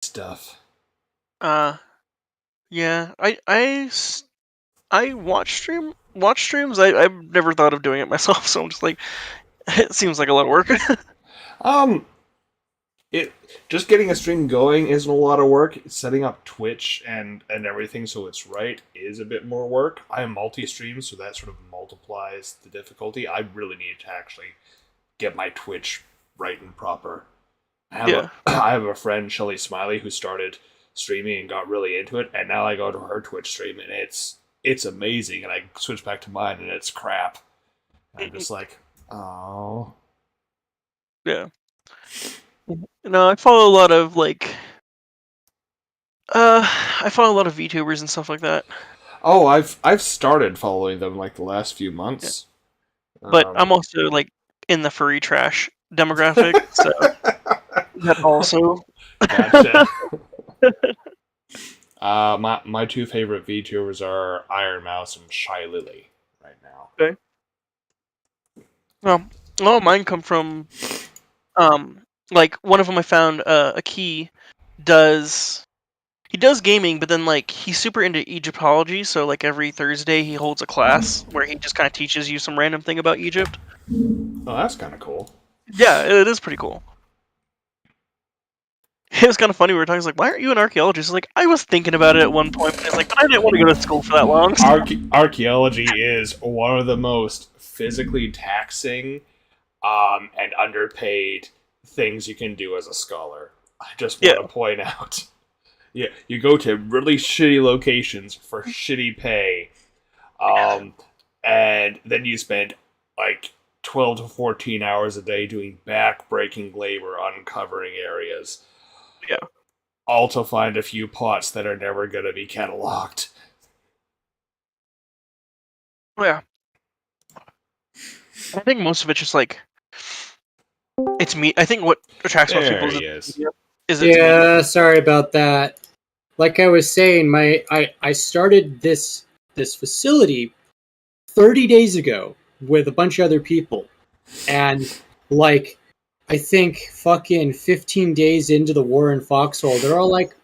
stuff. Uh, yeah. I watch streams. I've never thought of doing it myself, so I'm just like, it seems like a lot of work. Um, it just getting a stream going isn't a lot of work. Setting up Twitch and everything so it's right is a bit more work. I am multi-stream, so that sort of multiplies the difficulty. I really need to actually get my Twitch right and proper. Yeah. I have a friend, Shelly Smiley, who started streaming and got really into it, and now I go to her Twitch stream and it's amazing, and I switch back to mine and it's crap. And I'm just like, oh. Yeah. No, I follow a lot of I follow a lot of VTubers and stuff like that. Oh, I've started following them like the last few months. But I'm also like in the furry trash demographic, so that also. Gotcha. My two favorite VTubers are Iron Mouse and Shy Lily right now. Okay. Well, mine come from like one of them I found a key does. He does gaming, but then like he's super into Egyptology, so like every Thursday he holds a class where he just kind of teaches you some random thing about Egypt. Oh, that's kind of cool. Yeah, it is pretty cool. It was kind of funny. We were talking, like, why aren't you an archaeologist? He's like, I was thinking about it at one point, but it's like, but I didn't want to go to school for that long. Archaeology is one of the most physically taxing and underpaid things you can do as a scholar. I just want to point out. Yeah, you go to really shitty locations for shitty pay, and then you spend like 12 to 14 hours a day doing back-breaking labor uncovering areas. Yeah. All to find a few pots that are never going to be cataloged. Yeah. I think most of it's just like, it's me. I think what attracts most people is yeah, sorry about that. Like I was saying, I started this facility 30 days ago with a bunch of other people, and like I think fucking 15 days into the war in Foxhole, they're all like,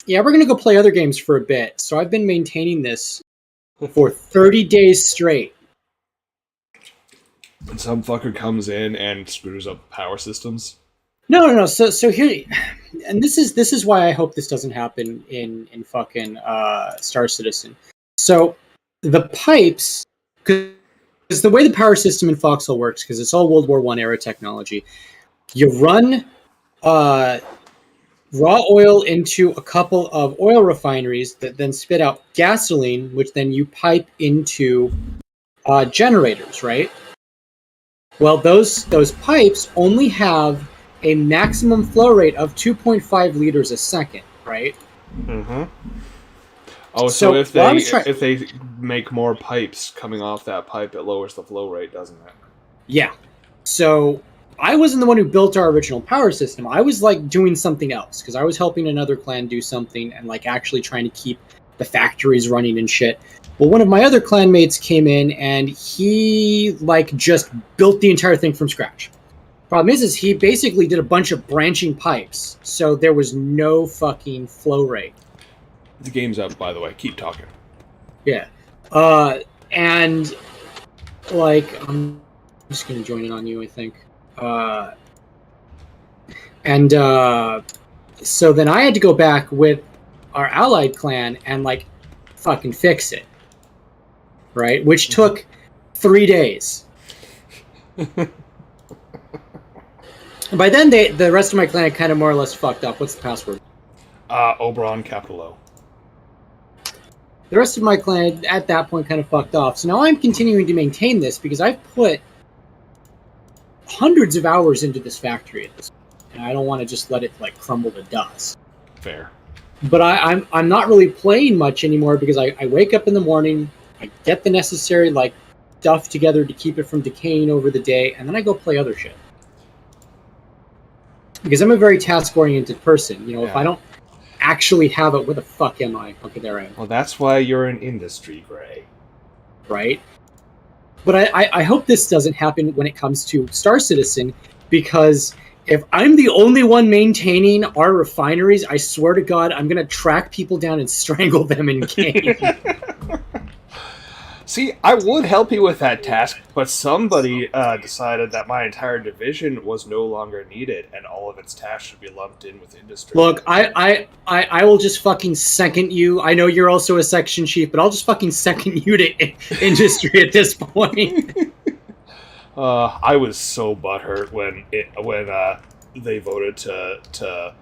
yeah, we're gonna go play other games for a bit. So I've been maintaining this for 30 days straight. And some fucker comes in and screws up power systems. No. So here, and this is why I hope this doesn't happen in fucking Star Citizen. So the pipes, because the way the power system in Foxhole works, because it's all World War I era technology, you run raw oil into a couple of oil refineries that then spit out gasoline, which then you pipe into generators, right? Well, those pipes only have a maximum flow rate of 2.5 liters a second, right? Mm-hmm. Oh, so if they make more pipes coming off that pipe, it lowers the flow rate, doesn't it? Yeah. So I wasn't the one who built our original power system. I was like doing something else because I was helping another clan do something and like actually trying to keep the factories running and shit. Well, one of my other clanmates came in and he like just built the entire thing from scratch. Problem is he basically did a bunch of branching pipes, so there was no fucking flow rate. The game's up, by the way. Keep talking. Yeah. And like I'm just gonna join in on you, I think. So then I had to go back with our allied clan and like fucking fix it. Right? Which took 3 days. And by then the rest of my clan had kind of more or less fucked up. What's the password? Oberon, capital O. The rest of my clan at that point kind of fucked off. So now I'm continuing to maintain this because I've put hundreds of hours into this factory at this point, and I don't want to just let it like crumble to dust. Fair. But I'm not really playing much anymore because I wake up in the morning, I get the necessary like stuff together to keep it from decaying over the day, and then I go play other shit. Because I'm a very task-oriented person. You know, if I don't actually have it, where the fuck am I? Okay, there I am. Well, that's why you're in industry, Gray. Right? But I hope this doesn't happen when it comes to Star Citizen, because If I'm the only one maintaining our refineries, I swear to God, I'm gonna track people down and strangle them in game. See, I would help you with that task, but somebody decided that my entire division was no longer needed, and all of its tasks should be lumped in with industry. Look, I will just fucking second you. I know you're also a section chief, but I'll just fucking second you to industry at this point. I was so butthurt when they voted to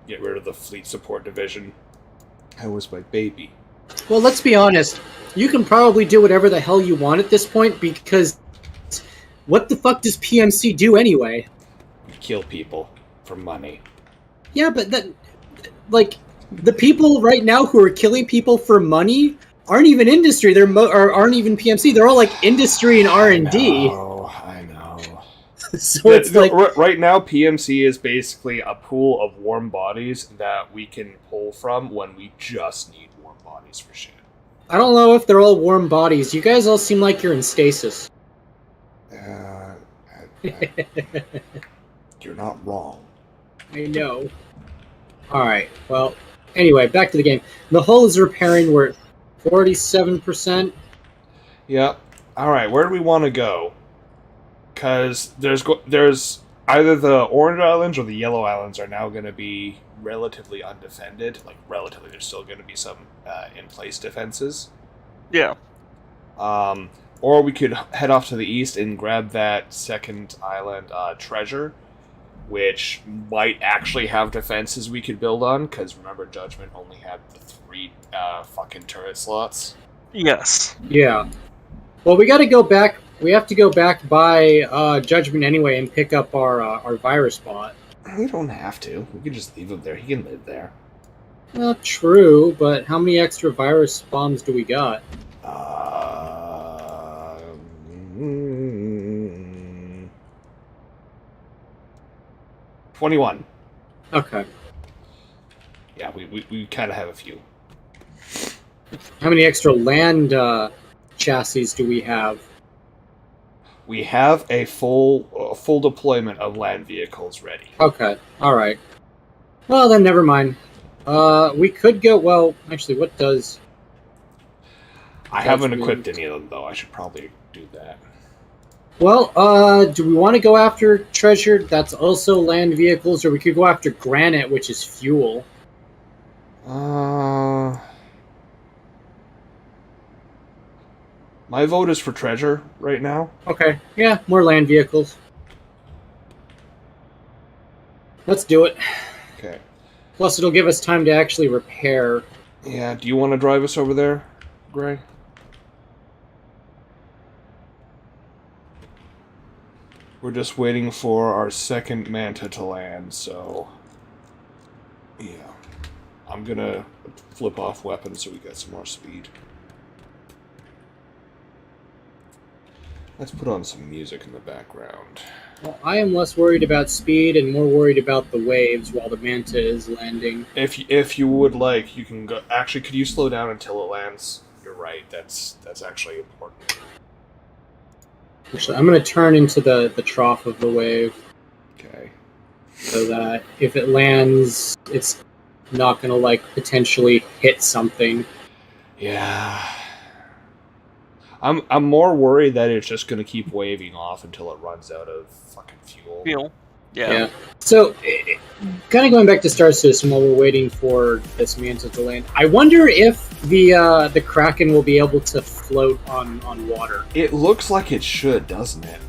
get rid of the fleet support division. That was my baby. Well, let's be honest. You can probably do whatever the hell you want at this point, because what the fuck does PMC do anyway? Kill people for money. Yeah, but that, like, the people right now who are killing people for money aren't even industry. Or aren't even PMC. They're all like industry and R&D. I know. So it's like right now, PMC is basically a pool of warm bodies that we can pull from when we just need warm bodies for shit. I don't know if they're all warm bodies. You guys all seem like you're in stasis. You're not wrong. I know. Alright, well, anyway, back to the game. The hull is repairing. We're at 47%. Yep. Alright, where do we want to go? Because there's either the Orange Islands or the Yellow Islands are now going to be relatively undefended. Like, relatively, there's still going to be some in-place defenses. Yeah. Or we could head off to the east and grab that second island, Treasure, which might actually have defenses we could build on, because remember, Judgment only had the 3 fucking turret slots. Yes. Yeah. Well, we got to go back. We have to go back by Judgment anyway and pick up our virus bot. We don't have to. We can just leave him there. He can live there. Well, true, but how many extra virus bombs do we got? 21. Okay. Yeah, we kind of have a few. How many extra land chassis do we have? We have a full deployment of land vehicles ready. Okay, alright. Well, then never mind. We could go... Well, actually, what does... I haven't equipped any of them, though. I should probably do that. Well, do we want to go after Treasure? That's also land vehicles, or we could go after Granite, which is fuel. My vote is for Treasure right now. Okay, yeah, more land vehicles. Let's do it. Okay. Plus, it'll give us time to actually repair. Yeah, do you want to drive us over there, Gray? We're just waiting for our second Manta to land, so... Yeah. I'm gonna flip off weapons so we got some more speed. Let's put on some music in the background. Well, I am less worried about speed and more worried about the waves while the Manta is landing. If you would like, you can go... Actually, could you slow down until it lands? You're right, that's actually important. Actually, I'm going to turn into the trough of the wave. Okay. So that if it lands, it's not going to, like, potentially hit something. Yeah. I'm more worried that it's just going to keep waving off until it runs out of fucking fuel. Yeah. So, kind of going back to Star System while we're waiting for this Manta to land, I wonder if the Kraken will be able to float on water. It looks like it should, doesn't it?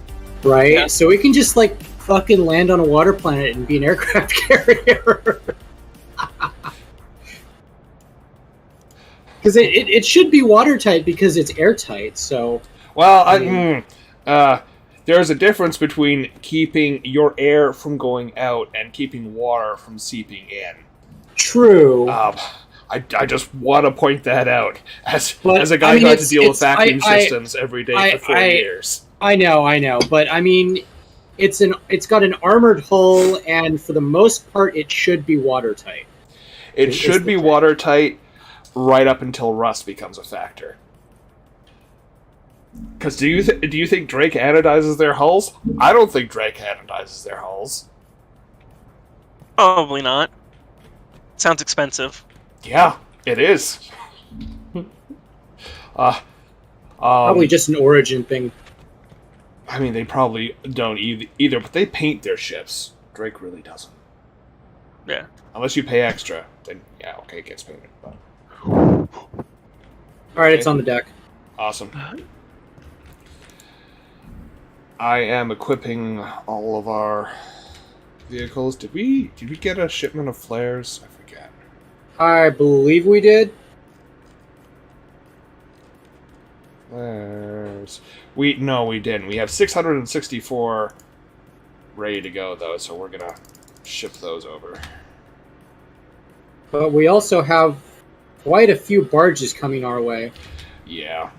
Right? Yeah. So we can just, like, fucking land on a water planet and be an aircraft carrier. Because it should be watertight because it's airtight, so... Well, there's a difference between keeping your air from going out and keeping water from seeping in. True. I just want to point that out as a guy who had to deal with vacuum systems every day for 4 years. I know, but I mean, it's got an armored hull, and for the most part, it should be watertight. It should be watertight right up until rust becomes a factor. Because do you think Drake anodizes their hulls? I don't think Drake anodizes their hulls. Probably not. Sounds expensive. Yeah, it is. Probably just an origin thing. I mean, they probably don't either, but they paint their ships. Drake really doesn't. Yeah. Unless you pay extra, then yeah, okay, it gets painted. But... All right, it's on the deck. Awesome. I am equipping all of our vehicles. Did we get a shipment of flares? I forget. I believe we did. Flares. We didn't. We have 664 ready to go though, so we're gonna ship those over. But we also have quite a few barges coming our way. Yeah.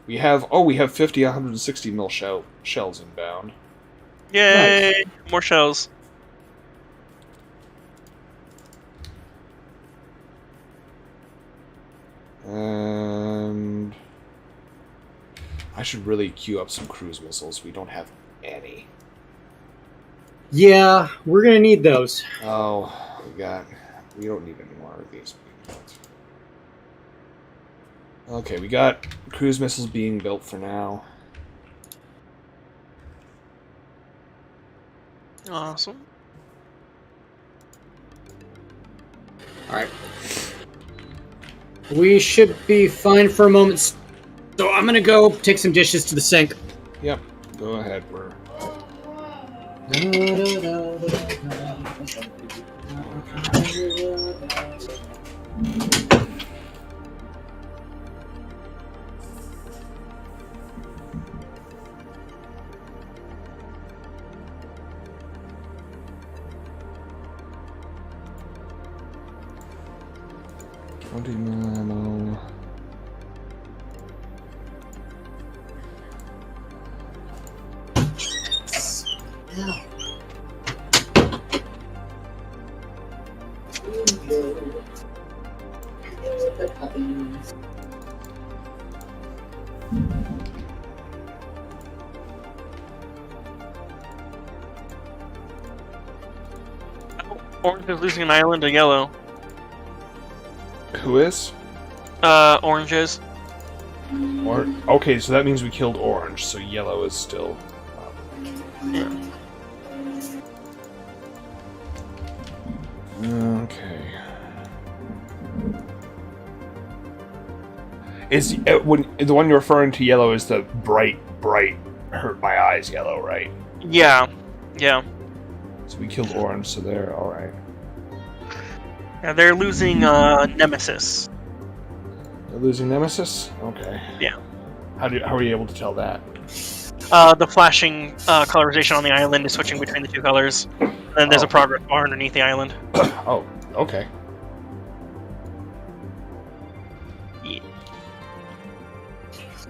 We have 50 160 mil shells inbound. Yay! More shells. And I should really queue up some cruise missiles. We don't have any. Yeah, we're gonna need those. Oh, we don't need any more of these. Okay, we got cruise missiles being built for now. Awesome. Alright. We should be fine for a moment. So I'm gonna go take some dishes to the sink. Yep, go ahead. We're ammo. Orange is losing an island to yellow. Who is? Oranges. Okay, so that means we killed orange, so yellow is still up. Yeah. Okay. Is when the one you're referring to yellow is the bright hurt my eyes yellow, right? Yeah. Yeah. So we killed orange, so they're all right. Yeah, they're losing Nemesis. They're losing Nemesis. Okay. Yeah. How are you able to tell that? The flashing colorization on the island is switching between the two colors. And then there's a progress bar underneath the island. Oh, okay. Yeah.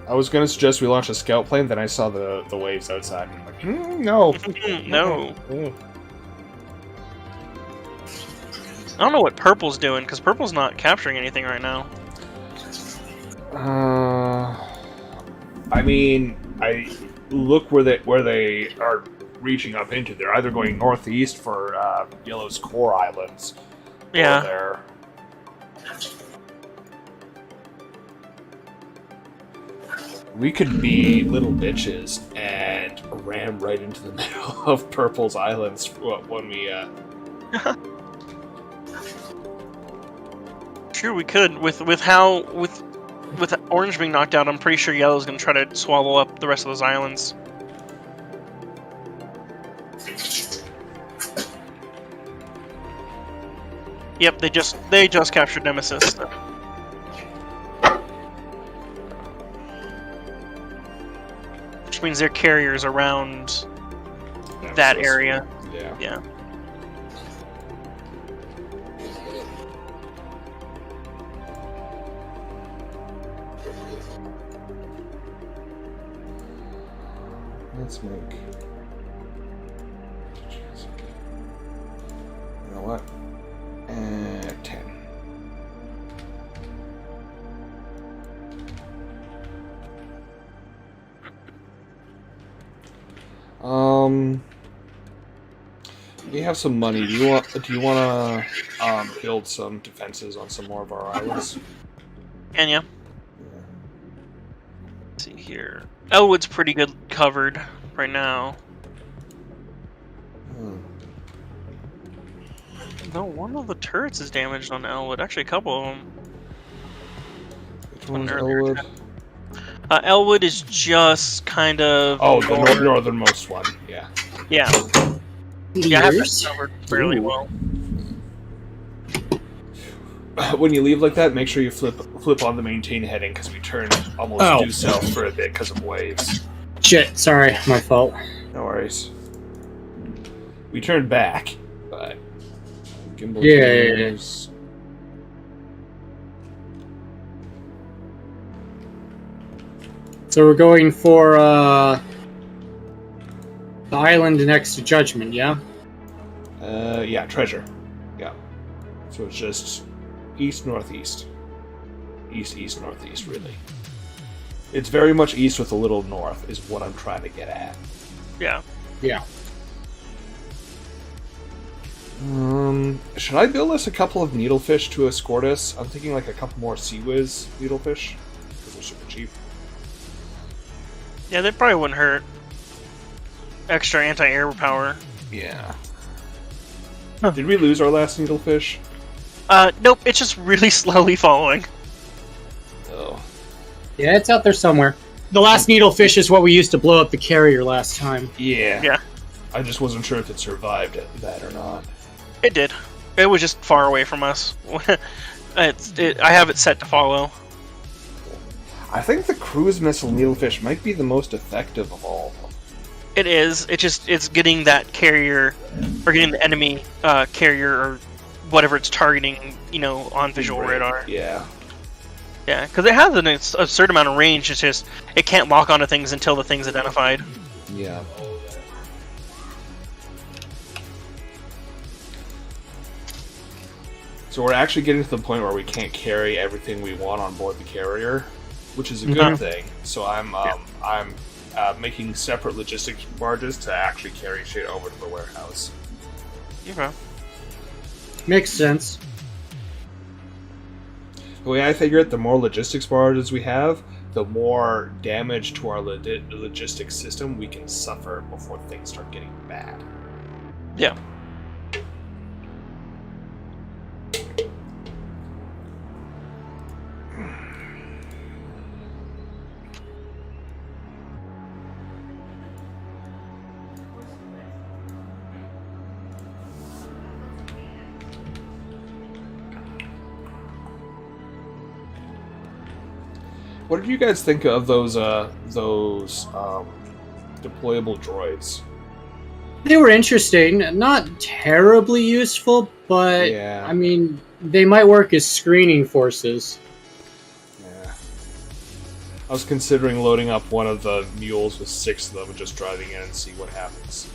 I was gonna suggest we launch a scout plane, then I saw the waves outside, and I'm like, no. No. I don't know what purple's doing, because purple's not capturing anything right now. I mean, I look where they are reaching up into. They're either going northeast for Yellow's core islands. Yeah. Or they're... We could be little bitches and ram right into the middle of Purple's islands when we. Sure, we could. With orange being knocked out, I'm pretty sure yellow's gonna try to swallow up the rest of those islands. Yep, they just captured Nemesis. Which means their carriers around that area. Yeah. Yeah. Let's make. You know what? 10. have some money. Do you want to build some defenses on some more of our islands? Can ya? Let's see here. Elwood's pretty good covered right now. No, one of the turrets is damaged on Elwood. Actually, a couple of them. Which one's Elwood? Elwood is just kind of. Oh, the northernmost one. Yeah. Yeah. Yeah, I have that covered fairly well. When you leave like that, make sure you flip on the maintain heading because we turned almost due south for a bit because of waves. Shit, sorry, my fault. No worries. We turned back, but gimbal Yeah. So we're going for the island next to Judgment, yeah? Yeah, treasure. Yeah. So it's just east northeast. East northeast, really. It's very much east with a little north, is what I'm trying to get at. Yeah. Yeah. Should I build us a couple of needlefish to escort us? I'm thinking like a couple more Sea Whiz needlefish because they're super cheap. Yeah, they probably wouldn't hurt. Extra anti-air power. Yeah. Huh. Did we lose our last needlefish? Nope. It's just really slowly following. Oh. Yeah, it's out there somewhere. The last needlefish is what we used to blow up the carrier last time. Yeah. Yeah. I just wasn't sure if it survived that or not. It did. It was just far away from us. I have it set to follow. I think the cruise missile needlefish might be the most effective of all of them. It is. It's getting that carrier, or getting the enemy carrier or whatever it's targeting, on visual radar. Yeah. Yeah, because it has a certain amount of range. It's just it can't lock onto things until the thing's identified. Yeah. So we're actually getting to the point where we can't carry everything we want on board the carrier, which is a good thing. So I'm making separate logistics barges to actually carry shit over to the warehouse. Okay. Makes sense. The way I figure it, the more logistics barges we have, the more damage to our logistics system we can suffer before things start getting bad. Yeah. What did you guys think of those deployable droids? They were interesting, not terribly useful, but Yeah. I mean, they might work as screening forces. Yeah. I was considering loading up one of the mules with 6 of them and just driving in and see what happens.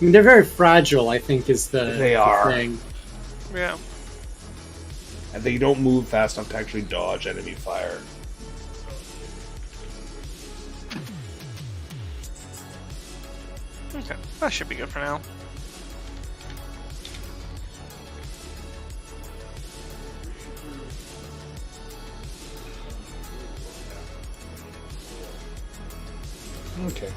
I mean, they're very fragile, I think, is the thing. Yeah. And they don't move fast enough to actually dodge enemy fire. Okay, that should be good for now. Okay.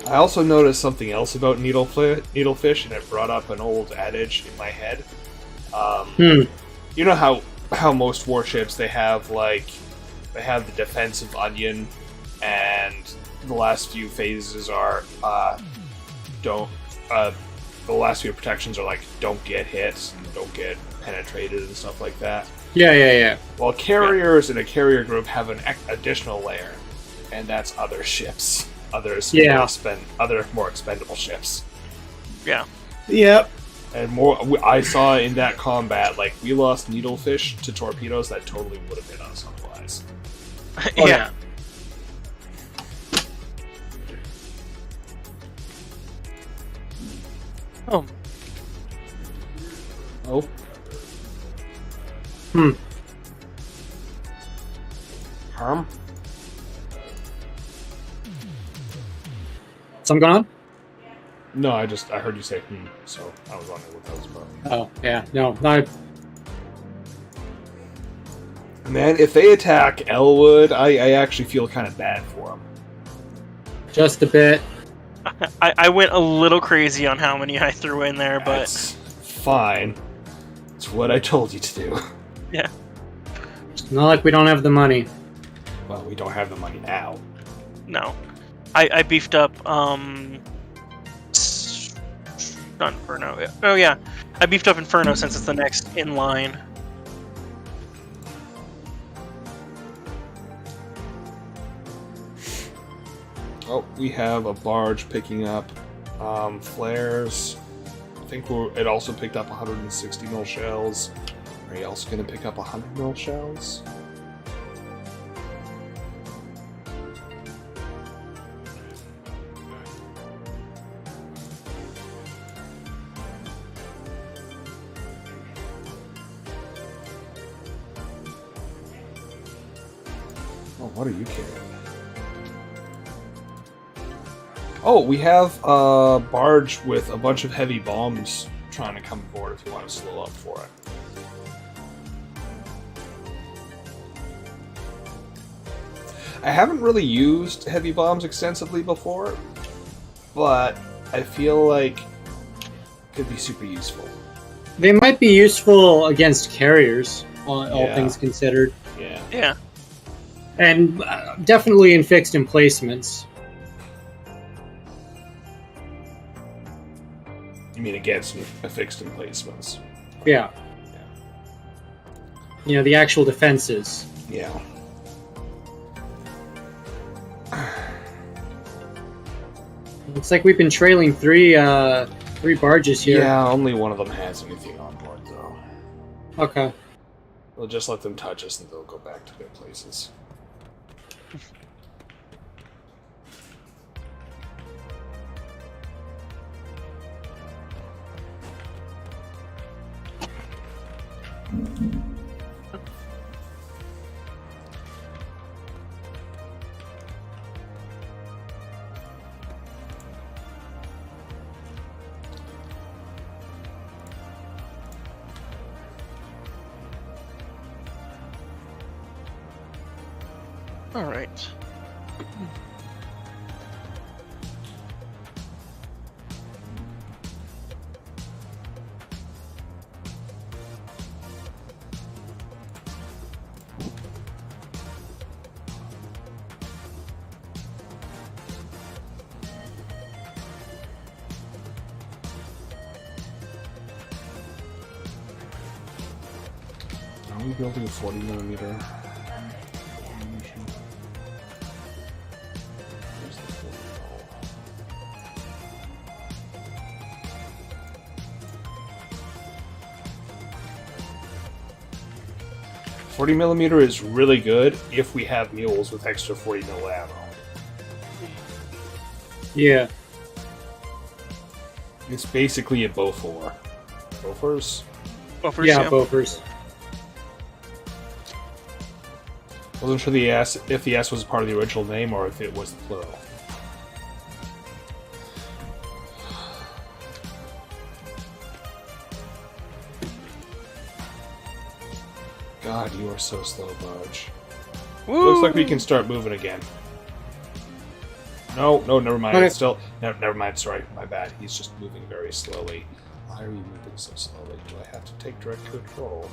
I also noticed something else about needlefish, and it brought up an old adage in my head. You know how most warships they have the defensive onion, and the last few phases are the last few protections are like don't get hit, don't get penetrated, and stuff like that. Yeah. Well, carriers in a carrier group have an additional layer, and that's other ships. Other more expendable ships. Yeah. Yep. And more, I saw in that combat, like, we lost needlefish to torpedoes that totally would have hit us otherwise. Yeah. Oh. Hmm. Harm? Something going on? No, I heard you say so I was wondering what that was about. Oh, yeah. No, not... Man, if they attack Elwood, I actually feel kind of bad for them. Just a bit. I went a little crazy on how many I threw in there, but That's fine. It's what I told you to do. yeah. It's not like we don't have the money. Well, we don't have the money now. No. I beefed up, not Inferno. Oh, yeah. I beefed up Inferno since it's the next in line. Oh, we have a barge picking up flares. I think it also picked up 160 mil shells. Are you also going to pick up 100 mil shells? Oh, what are you carrying? Oh, we have a barge with a bunch of heavy bombs trying to come aboard if you want to slow up for it. I haven't really used heavy bombs extensively before, but I feel like it could be super useful. They might be useful against carriers, all Yeah. things considered. Yeah. Yeah. And definitely in fixed emplacements. You mean against fixed emplacements? Yeah. You know, the actual defenses. Yeah. Looks like we've been trailing three barges here. Yeah, only one of them has anything on board, though. Okay. We'll just let them touch us and they'll go back to their places. All right. Are we building a 40 millimeter? Where's the 40 mil? 40 millimeter is really good if we have mules with extra 40 mil ammo. Yeah. It's basically a Beaufort. Beauforts? Buffers, Yeah, Bofers. Wasn't sure if the S was part of the original name or if it was the plural. God, you are so slow, Barge. Woo! Looks like we can start moving again. No, never mind. Okay. It's still never mind. Sorry, my bad. He's just moving very slowly. Why are you moving so slowly? Do I have to take direct control?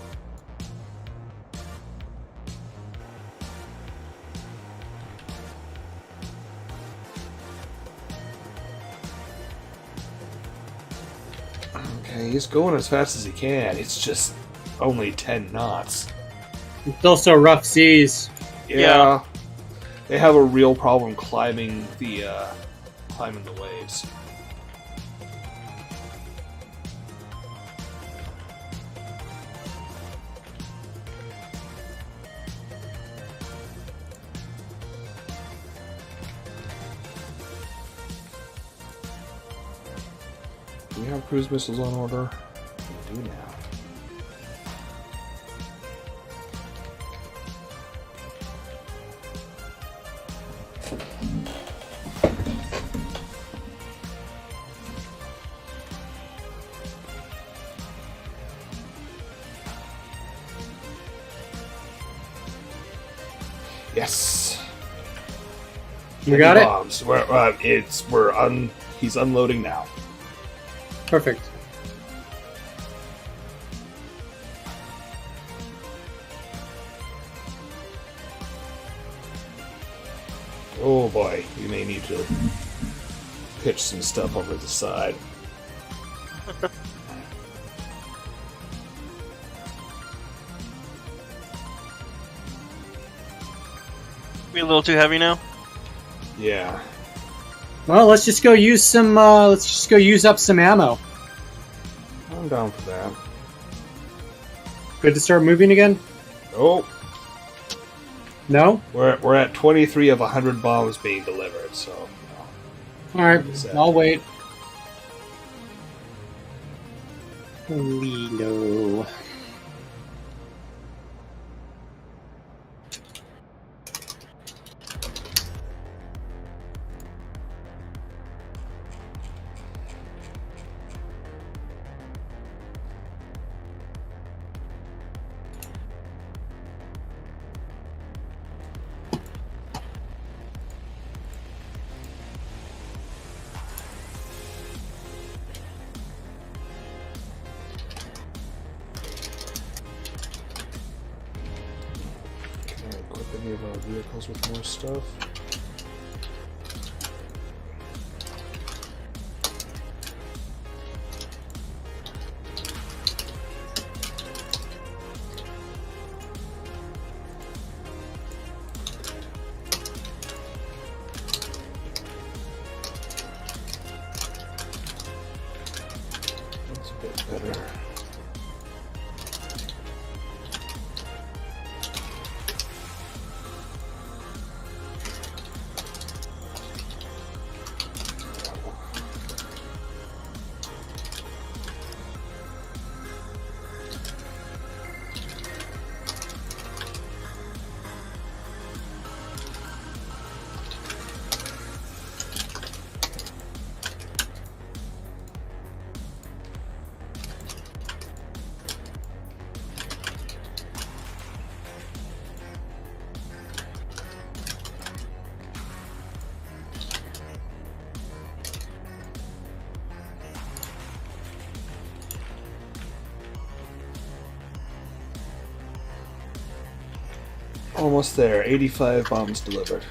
Okay, he's going as fast as he can. It's just only 10 knots. It's also rough seas. Yeah. They have a real problem climbing the waves. Do we have cruise missiles on order? We do now. Yes. You got it? Bombs. He's unloading now. Perfect. Oh boy, you may need to pitch some stuff over the side. Be a little too heavy now. Yeah. Well, let's just go use some. Let's just go use up some ammo. I'm down for that. Good to start moving again. Oh, No. we're at 23 of 100 bombs being delivered, so. All right. Exactly. I'll wait. Lilo. Can I equip any of our vehicles with more stuff? That's a bit better. Almost there. 85 bombs delivered.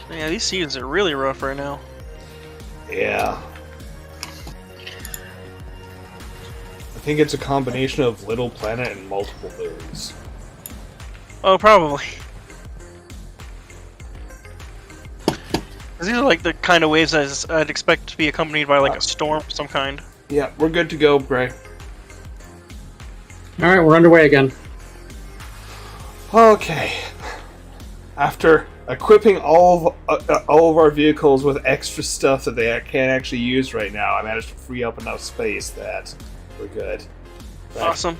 Yeah, these seeds are really rough right now. Yeah. I think it's a combination of Little Planet and multiple theories. Oh, probably. These are like the kind of waves I'd expect to be accompanied by like a storm of some kind. Yeah, we're good to go, Gray. All right, we're underway again. Okay. After equipping all of our vehicles with extra stuff that they can't actually use right now, I managed to free up enough space that we're good. Right. Awesome.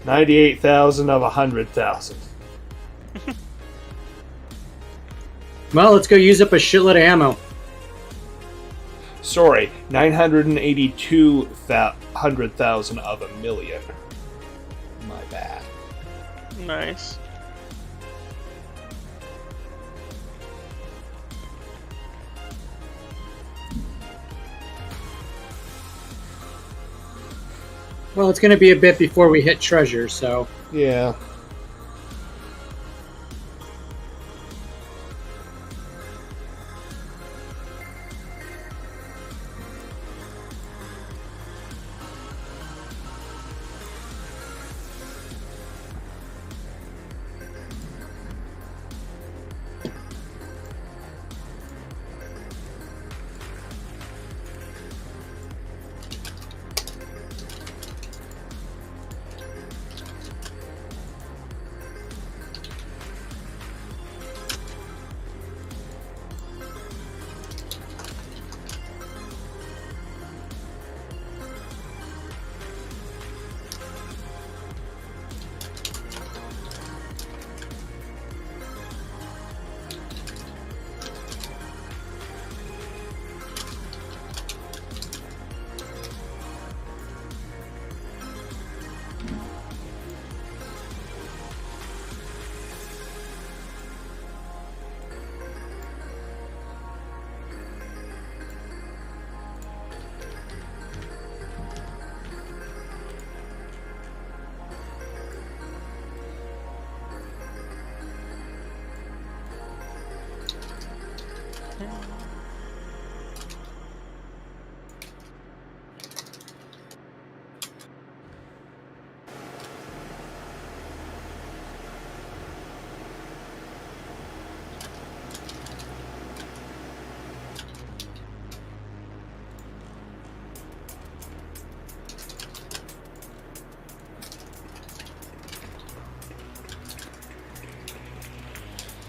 98,000 of 100,000. Well, let's go use up a shitload of ammo. Sorry, 982,000 of a million. My bad. Nice. Well, it's going to be a bit before we hit treasure, so... Yeah.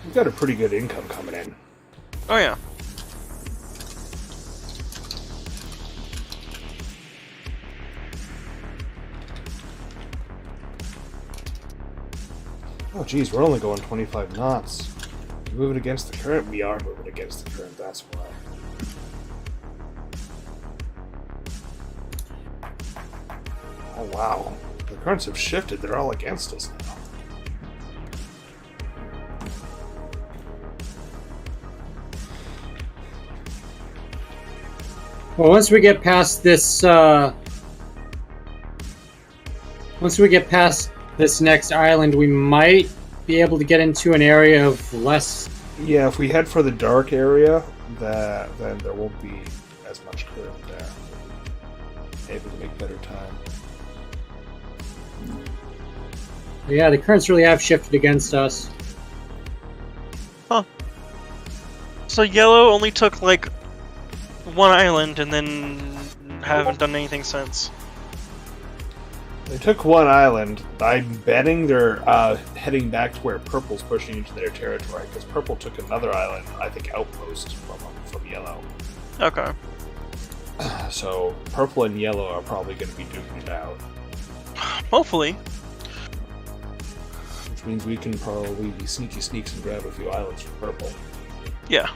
We've got a pretty good income coming in. Oh yeah. Oh geez, we're only going 25 knots. Moving against the current? We are moving against the current, that's why. Oh wow. The currents have shifted, they're all against us now. Well, once we get past this, next island, we might be able to get into an area of less. Yeah, if we head for the dark area, then there won't be as much current there. Able to make better time. Yeah, the currents really have shifted against us. Huh. So yellow only took like one island and then haven't done anything since. They took one island. I'm betting they're heading back to where purple's pushing into their territory, because purple took another island, I think outpost from yellow. Okay. So purple and yellow are probably going to be duking it out. Hopefully. Which means we can probably be sneaky sneaks and grab a few islands from purple. Yeah.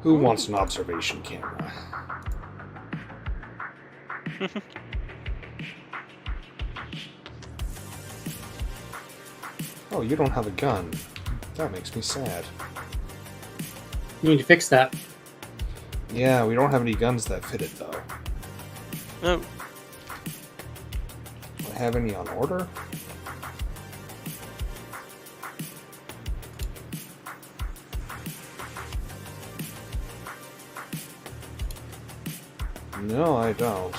Who wants an observation camera? Oh, you don't have a gun. That makes me sad. You need to fix that. Yeah, we don't have any guns that fit it, though. No. Do I have any on order? No, I don't.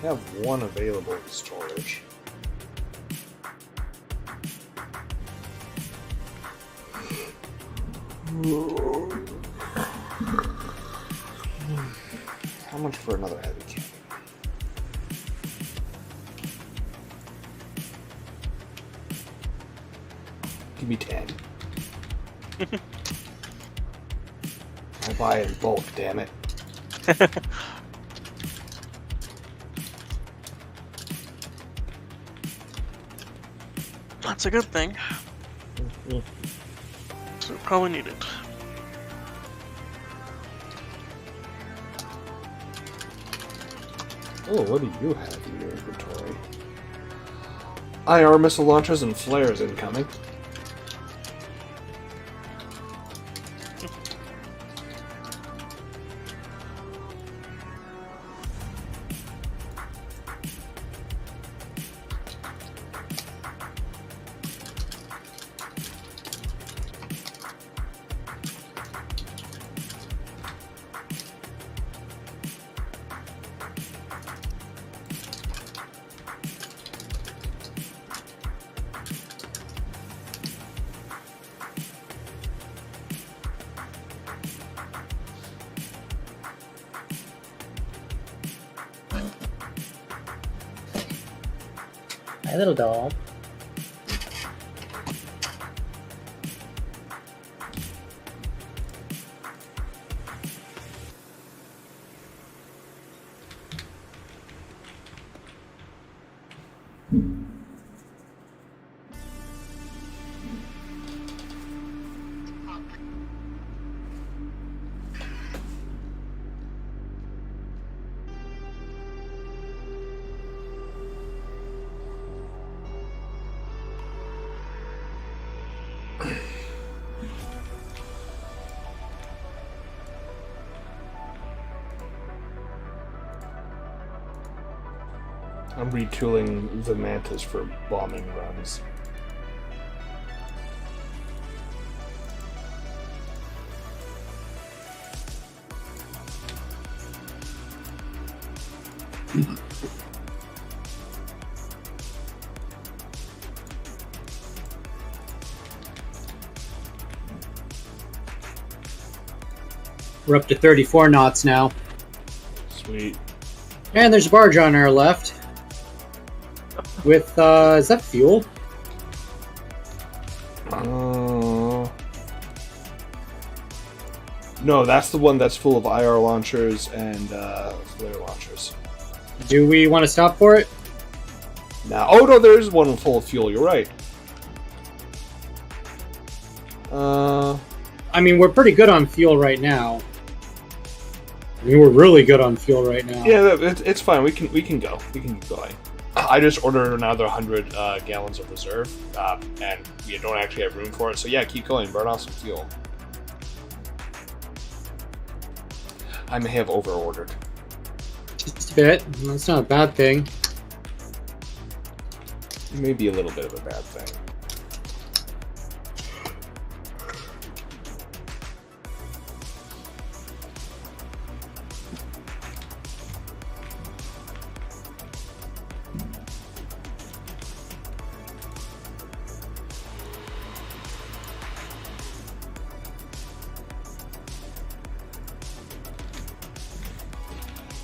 I have one available in storage. How much for another heavy cannon? Give me 10. I'll buy it in bulk, damn it. That's a good thing. So probably need it. Oh, what do you have in your inventory? IR missile launchers and flares incoming. My little doll. I'm retooling the mantis for bombing runs. We're up to 34 knots now. Sweet. And there's a barge on our left. With, is that fuel? No, that's the one that's full of IR launchers and flare launchers. Do we want to stop for it? Now, oh no, there is one full of fuel. You're right. I mean, we're pretty good on fuel right now. I mean, we're really good on fuel right now. Yeah, it's fine. We can go. We can keep going. I just ordered another 100 gallons of reserve, and we don't actually have room for it. So yeah, keep going. Burn off some fuel. I may have over-ordered. Just a bit. That's not a bad thing. Maybe a little bit of a bad thing.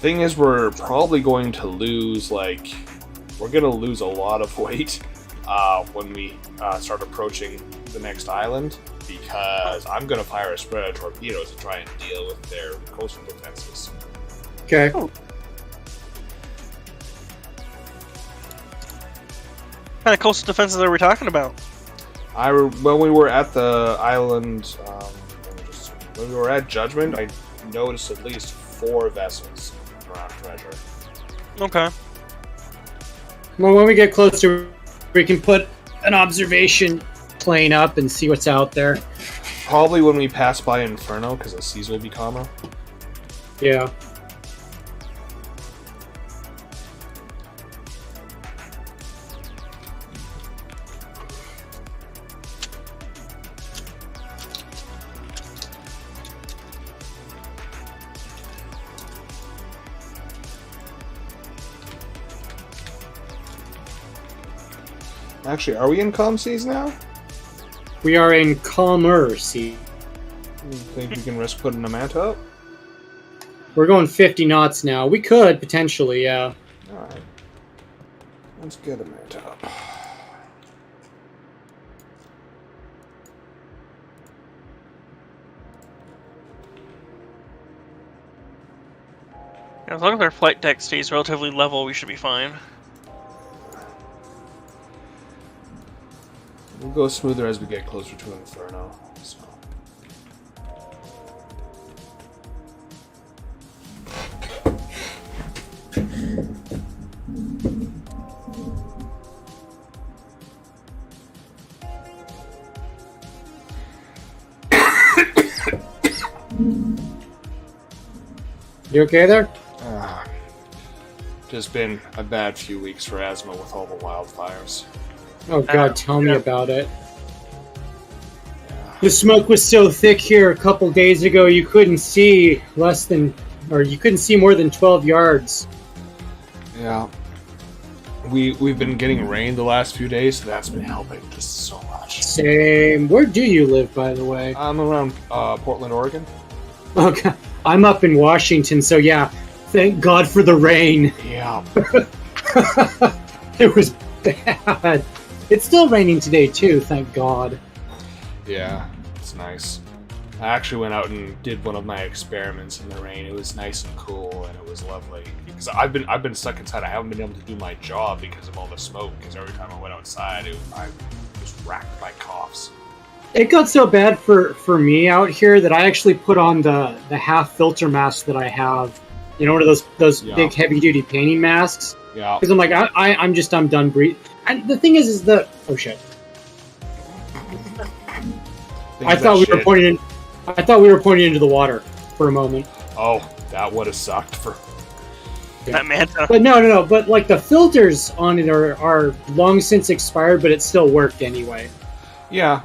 Thing is, we're probably going to lose, like, we're going to lose a lot of weight when we start approaching the next island, because I'm going to fire a spread of torpedoes to try and deal with their coastal defenses. Okay. What kind of coastal defenses are we talking about? When we were at the island, when we were at Judgment, I noticed at least 4 vessels around treasure. Okay. Well, when we get closer, we can put an observation plane up and see what's out there. Probably when we pass by Inferno, because the seas will be calmer. Yeah. Actually, are we in calm seas now? We are in calmer sea. Think we can risk putting a manta up? We're going 50 knots now. We could, potentially, yeah. Alright. Let's get a manta up. As long as our flight deck stays relatively level, we should be fine. We'll go smoother as we get closer to Inferno. So. You okay there? Just been a bad few weeks for asthma with all the wildfires. Oh god, tell me yeah. about it. The smoke was so thick here a couple days ago you couldn't see you couldn't see more than 12 yards. Yeah. We've been getting rain the last few days, so that's been helping just so much. Same. Where do you live, by the way? I'm around Portland, Oregon. Okay. I'm up in Washington, so yeah. Thank God for the rain. Yeah. It was bad. It's still raining today, too, thank God. Yeah, it's nice. I actually went out and did one of my experiments in the rain. It was nice and cool, and it was lovely. Because I've been stuck inside. I haven't been able to do my job because of all the smoke. Because every time I went outside, I was racked by coughs. It got so bad for me out here that I actually put on the half filter mask that I have. You know, one of those big heavy duty painting masks. Yeah. Because I'm like, I'm done breathing. And the thing is that oh shit. I thought we were pointing into the water for a moment. Oh, that would have sucked for. That Manta. But no. But like the filters on it are long since expired, but it still worked anyway. Yeah.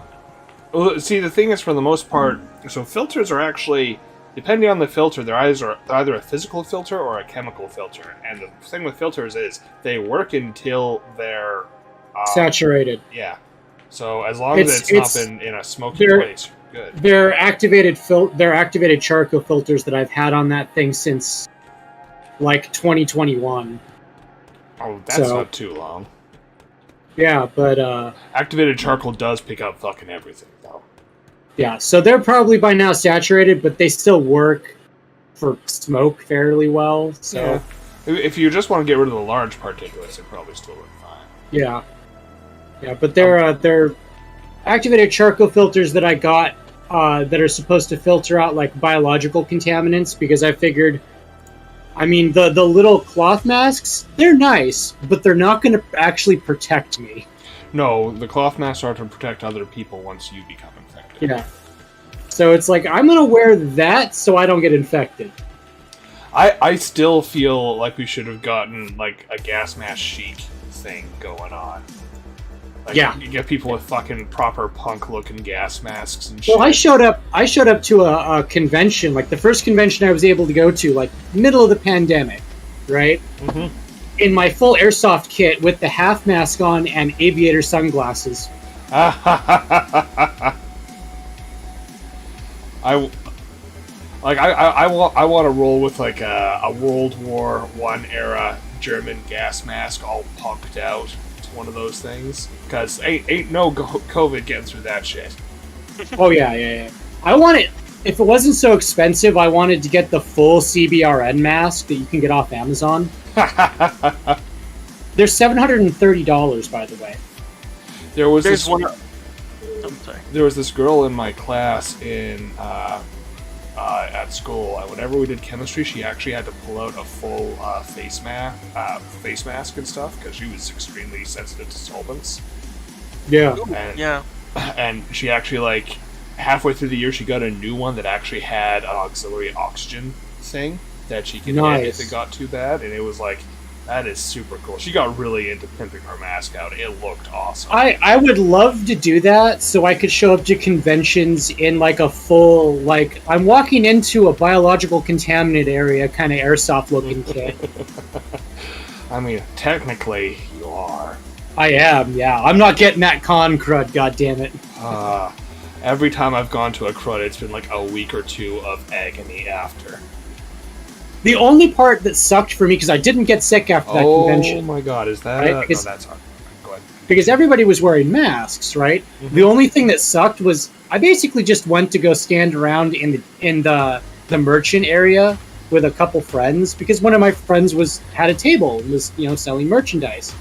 Well, see, the thing is, for the most part, so filters are actually, depending on the filter, they're either a physical filter or a chemical filter. And the thing with filters is they work until they're Saturated. Yeah. So as long as it's not been in a smoky place, good. They're activated charcoal filters that I've had on that thing since like 2021. Oh, that's not too long. Yeah, but activated charcoal does pick up fucking everything, though. Yeah, so they're probably by now saturated, but they still work for smoke fairly well. So if you just want to get rid of the large particulates, they probably still work fine. Yeah, but they're activated charcoal filters that I got that are supposed to filter out like biological contaminants, because I figured, I mean, the little cloth masks, they're nice, but they're not going to actually protect me. No, the cloth masks are to protect other people once you become infected. Yeah. So it's like, I'm going to wear that so I don't get infected. I still feel like we should have gotten like a gas mask chic thing going on. Like, yeah, you get people with fucking proper punk-looking gas masks and shit. Well, I showed up to a convention, like the first convention I was able to go to, like middle of the pandemic, right? Mm-hmm. In my full airsoft kit with the half mask on and aviator sunglasses. I want to roll with like a World War I era German gas mask, all punked out. One of those things, because ain't no COVID getting through that shit. Oh yeah. I want it. If it wasn't so expensive, I wanted to get the full CBRN mask that you can get off Amazon. They're $730, by the way. There was this girl in my class in at school. Whenever we did chemistry, she actually had to pull out a full face mask and stuff because she was extremely sensitive to solvents. Yeah. And she actually, like, halfway through the year, she got a new one that actually had an auxiliary oxygen thing that she could hit if it got too bad, and it was like, that is super cool. She got really into pimping her mask out. It looked awesome. I would love to do that so I could show up to conventions in like a full, like, I'm walking into a biological contaminant area kind of airsoft looking kit. I mean, technically, you are. I am, yeah. I'm not getting that con crud, goddammit. Every time I've gone to a crud, it's been like a week or two of agony after. The only part that sucked for me, because I didn't get sick after that convention. Oh my god, is that... Right? No, that's hard. Go ahead. Because everybody was wearing masks, right? Mm-hmm. The only thing that sucked was I basically just went to go stand around in the merchant area with a couple friends, because one of my friends had a table and was, selling merchandise.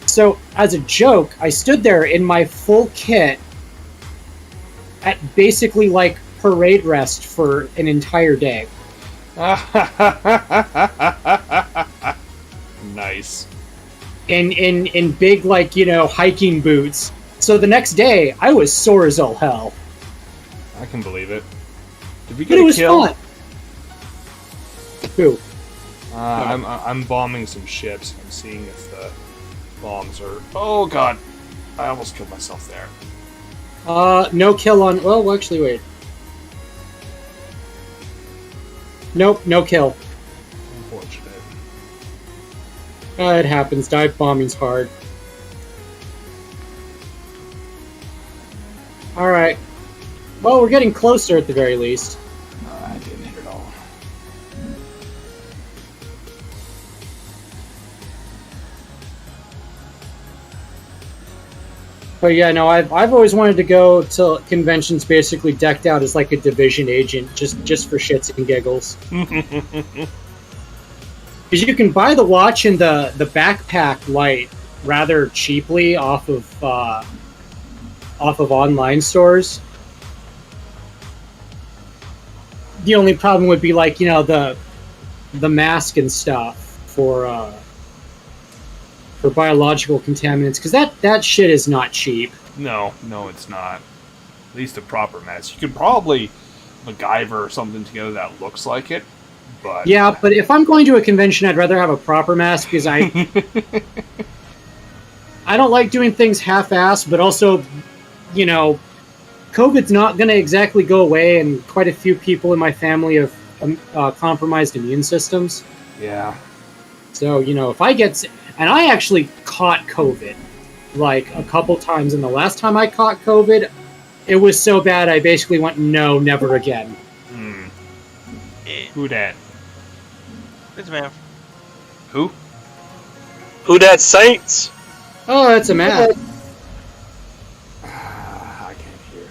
So, as a joke, I stood there in my full kit at basically like parade rest for an entire day. Nice. In big, like, hiking boots. So the next day, I was sore as all hell. I can believe it. Did we get a kill? But it was fun. Who? I'm bombing some ships. I'm seeing if the bombs are... Oh god, I almost killed myself there. No kill on... Well, actually, wait. Nope, no kill. Unfortunate. It happens. Dive bombing's hard. Alright. Well, we're getting closer at the very least. I didn't hit it all. But yeah, no, I've always wanted to go to conventions basically decked out as like a division agent, just for shits and giggles. Because you can buy the watch and the backpack light rather cheaply off of online stores. The only problem would be like, the mask and stuff for biological contaminants, because that shit is not cheap. No, it's not. At least a proper mask. You could probably MacGyver something together that looks like it, But Yeah, but if I'm going to a convention, I'd rather have a proper mask because I don't like doing things half-assed, but also, you know, COVID's not going to exactly go away, and quite a few people in my family have compromised immune systems. yeah. So, you know, if I get... And I actually caught COVID, like, a couple times, and the last time I caught COVID, it was so bad I basically went, no, never again. Who dat? It's man. Who? Who dat Saints? Oh, that's a map. I can't hear.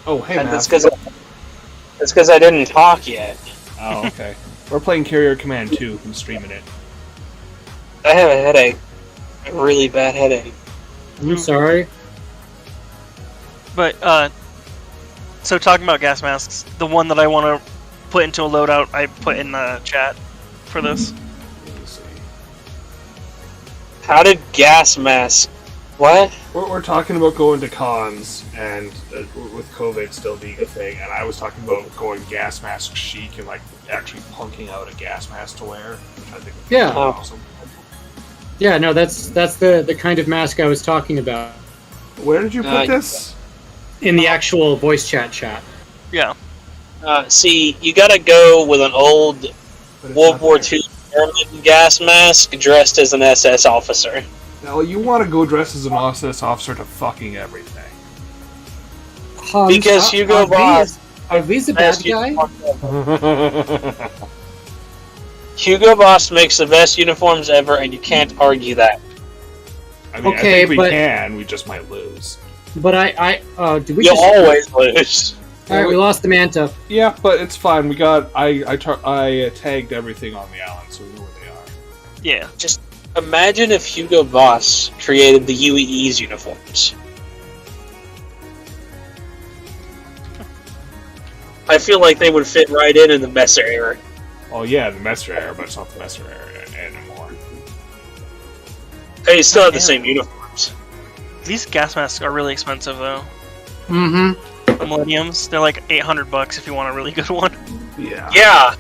Oh, hey, And man. that's because I didn't talk yet. Oh, okay. We're playing Carrier Command 2 and streaming it. I have a headache. A really bad headache. I'm sorry. But, so talking about gas masks, the one that I want to put into a loadout, I put in the chat for this. Let me see. How did gas mask? What? We're talking about going to cons, and with COVID still being a thing, and I was talking about going gas mask chic and like actually punking out a gas mask to wear, which I think would be Yeah. awesome. Yeah, no, that's the kind of mask I was talking about Where did you put this? in the actual voice chat. Yeah. See, you gotta go with an old But it's World not War there. II German gas mask dressed as an SS officer. Now, you want to go dressed as an SS officer to fucking everything. Because Hugo Boss... Are these the bad best guy? Hugo Boss makes the best uniforms ever, and you can't argue that. I mean, Okay, I think we but- can, we just might lose. But did we You'll just... always lose. Alright, we lost the Manta. Yeah, but it's fine. We got. I tagged everything on the island, so we know where they are. Yeah. Just imagine if Hugo Boss created the UEE's uniforms. I feel like they would fit right in the Messer era. Oh yeah, the Messer era, but it's not the Messer era anymore. They still have the same uniforms. These gas masks are really expensive, though. Mm-hmm. The Millenniums, they're like $800 if you want a really good one. Yeah. Yeah,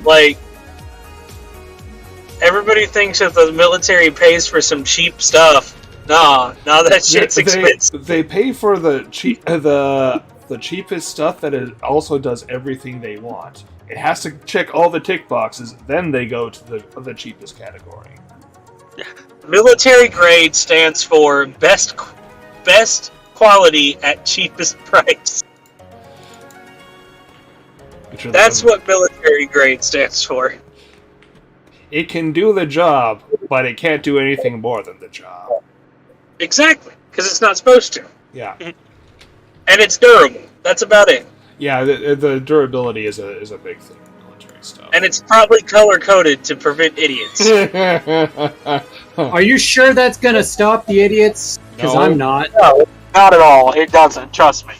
like everybody thinks that the military pays for some cheap stuff. Nah, that shit's expensive. They pay for the cheapest stuff that it also does everything they want. It has to check all the tick boxes, then they go to the cheapest category. Military grade stands for best quality at cheapest price. That's what military grade stands for. It can do the job, but it can't do anything more than the job. Exactly, because it's not supposed to. Yeah. And it's durable. That's about it. Yeah, the durability is a big thing in military stuff. And it's probably color-coded to prevent idiots. Are you sure that's gonna stop the idiots? Because No. I'm not. No, not at all. It doesn't. Trust me.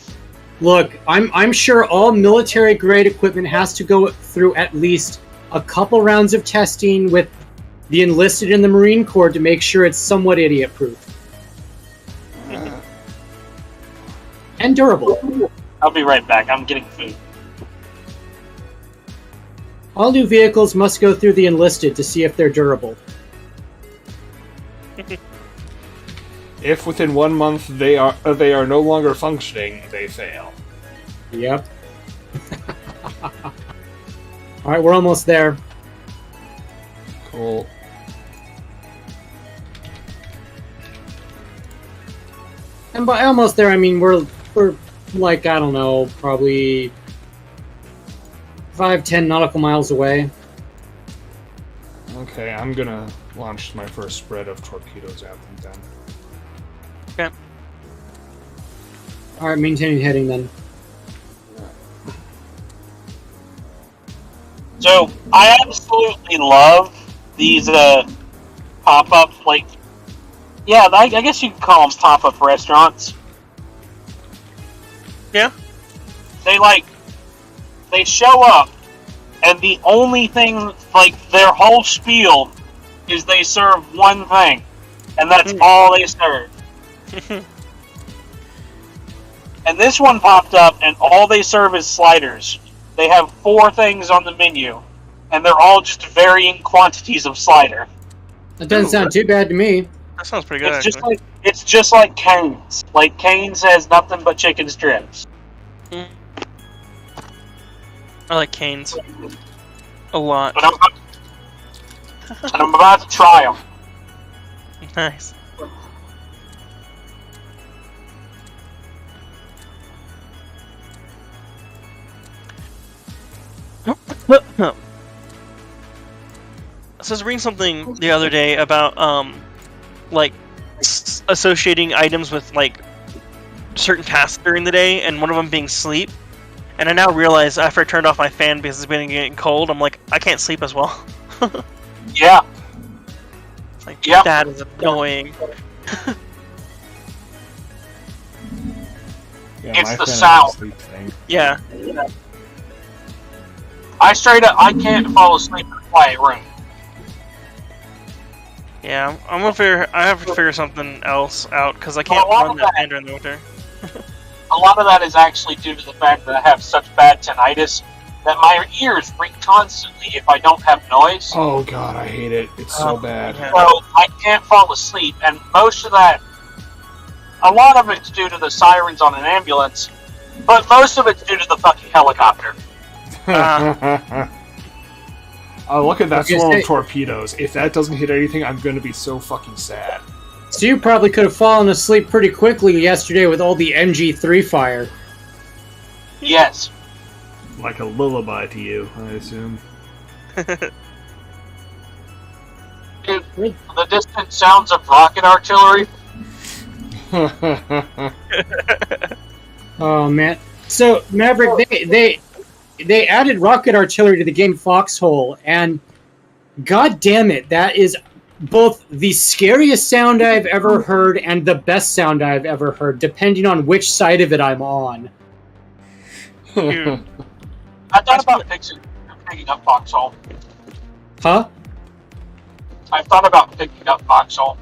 Look, I'm sure all military grade equipment has to go through at least a couple rounds of testing with the enlisted in the Marine Corps to make sure it's somewhat idiot proof. And durable. I'll be right back. I'm getting food. All new vehicles must go through the enlisted to see if they're durable. If within 1 month they are no longer functioning, they fail. Yep. Alright, we're almost there. Cool. And by almost there, I mean we're like, I don't know, probably 5-10 nautical miles away. Okay, I'm gonna launch my first spread of torpedoes at them then. Okay. Alright, maintaining heading then. So, I absolutely love these pop-up, like... Yeah, I guess you could call them pop-up restaurants. Yeah. They show up, and the only thing, like, their whole spiel is they serve one thing. And that's all they serve. And this one popped up, and all they serve is sliders. they have 4 things on the menu, and they're all just varying quantities of slider. That doesn't sound too bad to me. That sounds pretty good. It's just like Cane's. Like Cane's has nothing but chicken strips. I like Cane's a lot. But I'm about to try them. Nice. So I was reading something the other day about like associating items with like certain tasks during the day, and one of them being sleep. And I now realize after I turned off my fan because it's been getting cold, I'm like, I can't sleep as well. Yeah. Like, Yep. that is annoying. Yeah, It's my the fan sound. sleep thing. Yeah. I can't fall asleep in a quiet room. Yeah, I'm gonna figure. I have to figure something else out because I can't Well, a lot run of that that- fan during the winter. A lot of that is actually due to the fact that I have such bad tinnitus that my ears ring constantly if I don't have noise. Oh god, I hate it. It's so bad. Yeah. So I can't fall asleep, and most of that, a lot of it's due to the sirens on an ambulance, but most of it's due to the fucking helicopter. Oh, look at that Okay, swarm say- of torpedoes. If that doesn't hit anything, I'm going to be so fucking sad. So you probably could have fallen asleep pretty quickly yesterday with all the MG3 fire. Yes. Like a lullaby to you, I assume. Dude, the distant sounds of rocket artillery. Oh man! So Maverick, they added rocket artillery to the game Foxhole, and god damn it, that is both the scariest sound I've ever heard and the best sound I've ever heard, depending on which side of it I'm on. Dude. I thought about picking up Foxhole. Huh? I thought about picking up Foxhole.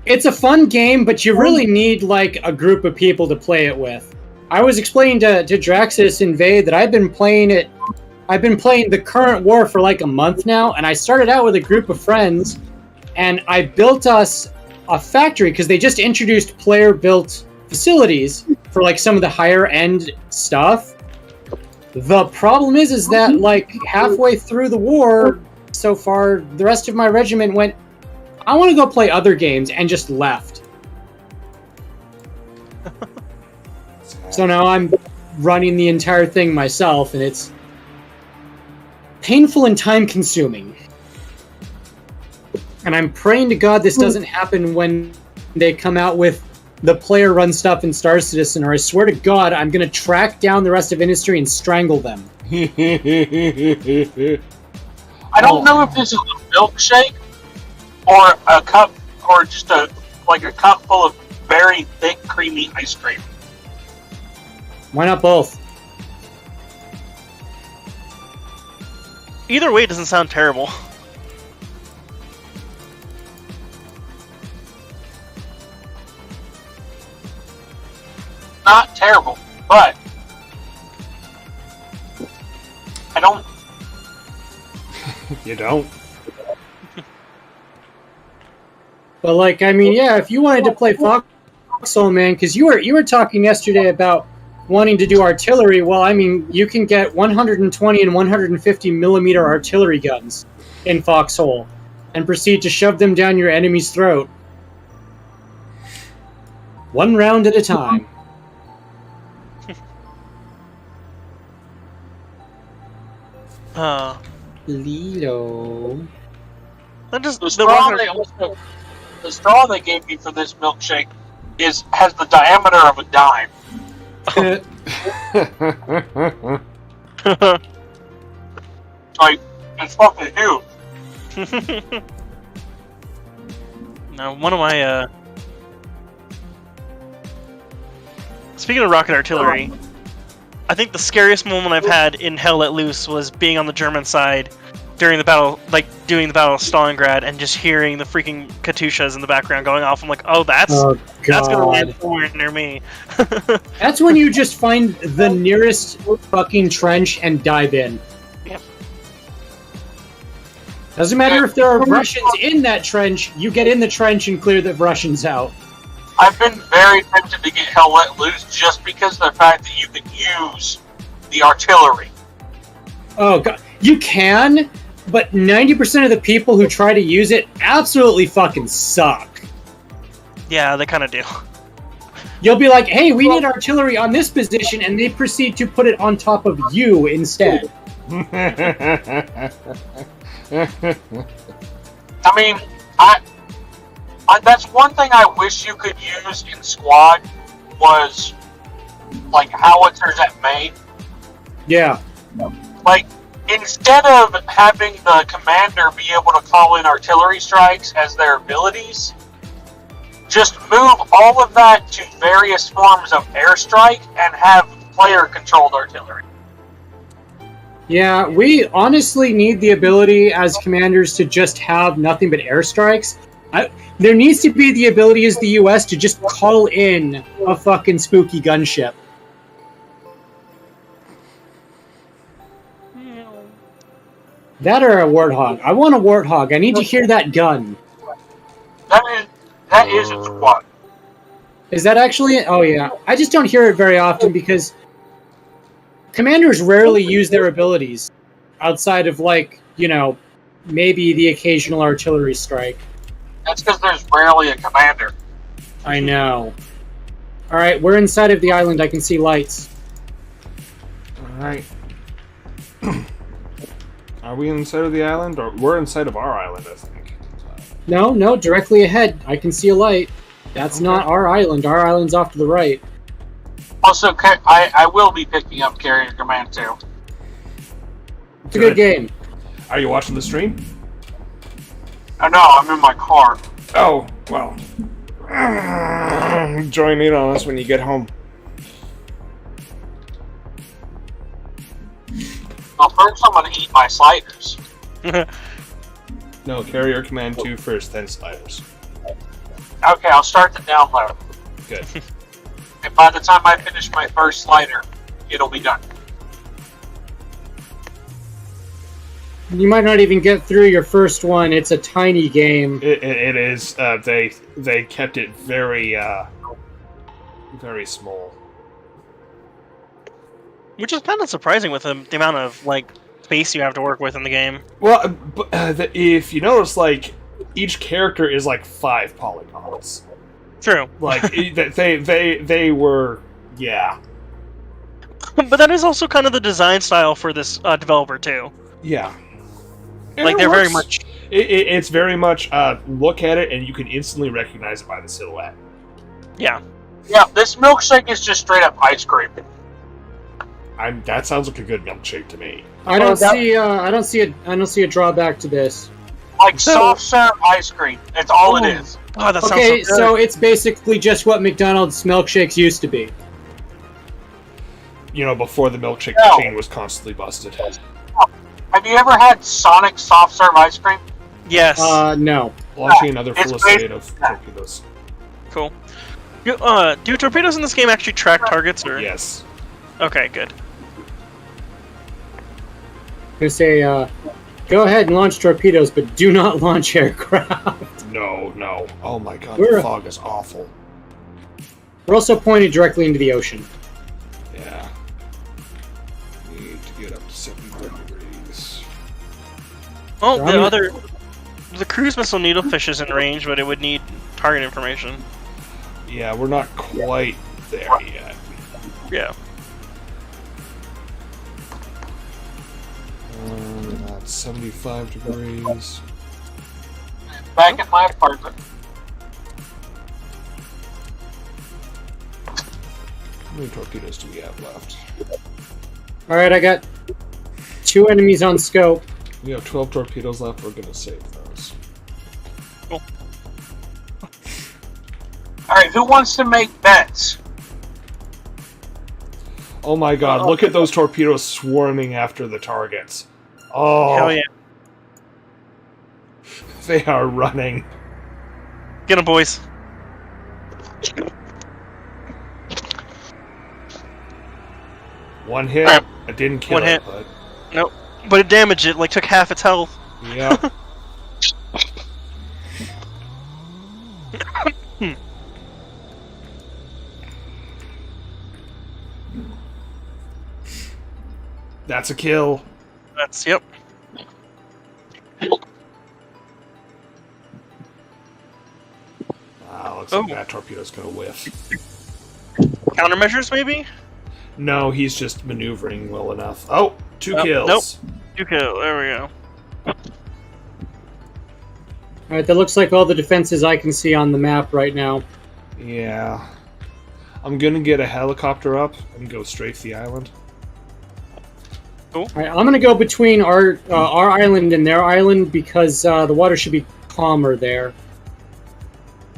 It's a fun game, but you really need like a group of people to play it with. I was explaining to Draxus and Vey that I've been playing the current war for like a month now, and I started out with a group of friends, and I built us a factory because they just introduced player-built facilities for like some of the higher-end stuff. The problem is that like halfway through the war so far, the rest of my regiment went, I want to go play other games, and just left. So now I'm running the entire thing myself, and it's painful and time-consuming. And I'm praying to God this doesn't happen when they come out with the player-run stuff in Star Citizen, or I swear to God, I'm going to track down the rest of industry and strangle them. I don't know if this is a milkshake or a cup, or just a cup full of very thick, creamy ice cream. Why not both? Either way, it doesn't sound terrible. Not terrible, but I don't. You don't? But like, I mean, yeah, if you wanted to play Foxhole, man, because you were talking yesterday about wanting to do artillery. Well, I mean, you can get 120 and 150 millimeter artillery guns in Foxhole and proceed to shove them down your enemy's throat. One round at a time. Lilo. That just The straw they gave me for this milkshake has the diameter of a dime. Like, it's fucking huge. Now, one of my speaking of rocket artillery, I think the scariest moment I've had in Hell Let Loose was being on the German side during the battle, like doing the Battle of Stalingrad, and just hearing the freaking Katyushas in the background going off. I'm like, oh, that's gonna land somewhere near me. That's when you just find the nearest fucking trench and dive in. Yep. Doesn't matter if there are Russians in that trench, you get in the trench and clear the Russians out. I've been very tempted to get Hell Let Loose just because of the fact that you could use the artillery. Oh god, you can, but 90% of the people who try to use it absolutely fucking suck. Yeah, they kind of do. You'll be like, hey, we need artillery on this position, and they proceed to put it on top of you instead. I mean, that's one thing I wish you could use in squad was like howitzers at May. Yeah. Like, instead of having the commander be able to call in artillery strikes as their abilities, just move all of that to various forms of airstrike and have player-controlled artillery. Yeah, we honestly need the ability as commanders to just have nothing but airstrikes. There needs to be the ability as the US to just call in a fucking spooky gunship. That or a Warthog. I want a Warthog. I need to hear that gun. That is a squad. Is that actually... Oh, yeah. I just don't hear it very often because commanders rarely use their abilities outside of, like, you know, maybe the occasional artillery strike. That's because there's rarely a commander. I know. Alright, we're inside of the island. I can see lights. Alright. Are we inside of the island? Or we're inside of our island, I think. No, directly ahead. I can see a light. That's not our island. Our island's off to the right. Also, I will be picking up Carrier Command too. It's a good game. Are you watching the stream? I know, I'm in my car. Oh, well. Join in on us when you get home. Well, first I'm going to eat my sliders. No, Carrier Command 2 first, then sliders. Okay, I'll start the download. Good. And by the time I finish my first slider, it'll be done. You might not even get through your first one. It's a tiny game. It is. They kept it very, very small. Which is kind of surprising with the amount of, like, space you have to work with in the game. Well, if you notice, like, each character is like 5 polygons. True. Like, they were, yeah. But that is also kind of the design style for this developer, too. Yeah. Like, they're very much... It's very much, look at it and you can instantly recognize it by the silhouette. Yeah. Yeah, this milkshake is just straight up ice cream. That sounds like a good milkshake to me. I don't see a drawback to this. Like soft serve ice cream. That's all it is. Oh, that sounds Okay, so good. so it's basically just what McDonald's milkshakes used to be. You know, before the milkshake chain was constantly busted. Have you ever had Sonic soft serve ice cream? Yes. No. Launching another It's full estate of torpedoes. Cool. Do torpedoes in this game actually track targets, or...? Yes. Okay, good. They say, go ahead and launch torpedoes, but do not launch aircraft. No. Oh my god, We're- the fog is awful. We're also pointed directly into the ocean. Yeah. Need to get up to 75 degrees. Oh, Right. the cruise missile needlefish is in range, but it would need target information. Yeah, we're not quite there yet. Yeah. That's 75 degrees. Back at my apartment. How many torpedoes do we have left? Alright, I got 2 enemies on scope. We have 12 torpedoes left. We're gonna save those. Cool. Alright, who wants to make bets? Oh my god, look at those torpedoes swarming after the targets. Oh. Hell yeah. They are running. Get 'em, boys. One hit. Alright. I didn't kill One it, hit. but Nope. But it damaged it, like took half its health. yeah. That's a kill. Yep. Looks like Oh. that torpedo's gonna whiff. Countermeasures, maybe? No, he's just maneuvering well enough. Oh, two Oh, kills. nope. 2 kill. There we go. Alright, that looks like all the defenses I can see on the map right now. Yeah. I'm gonna get a helicopter up and go straight to the island. Alright, I'm gonna go between our island and their island because the water should be calmer there.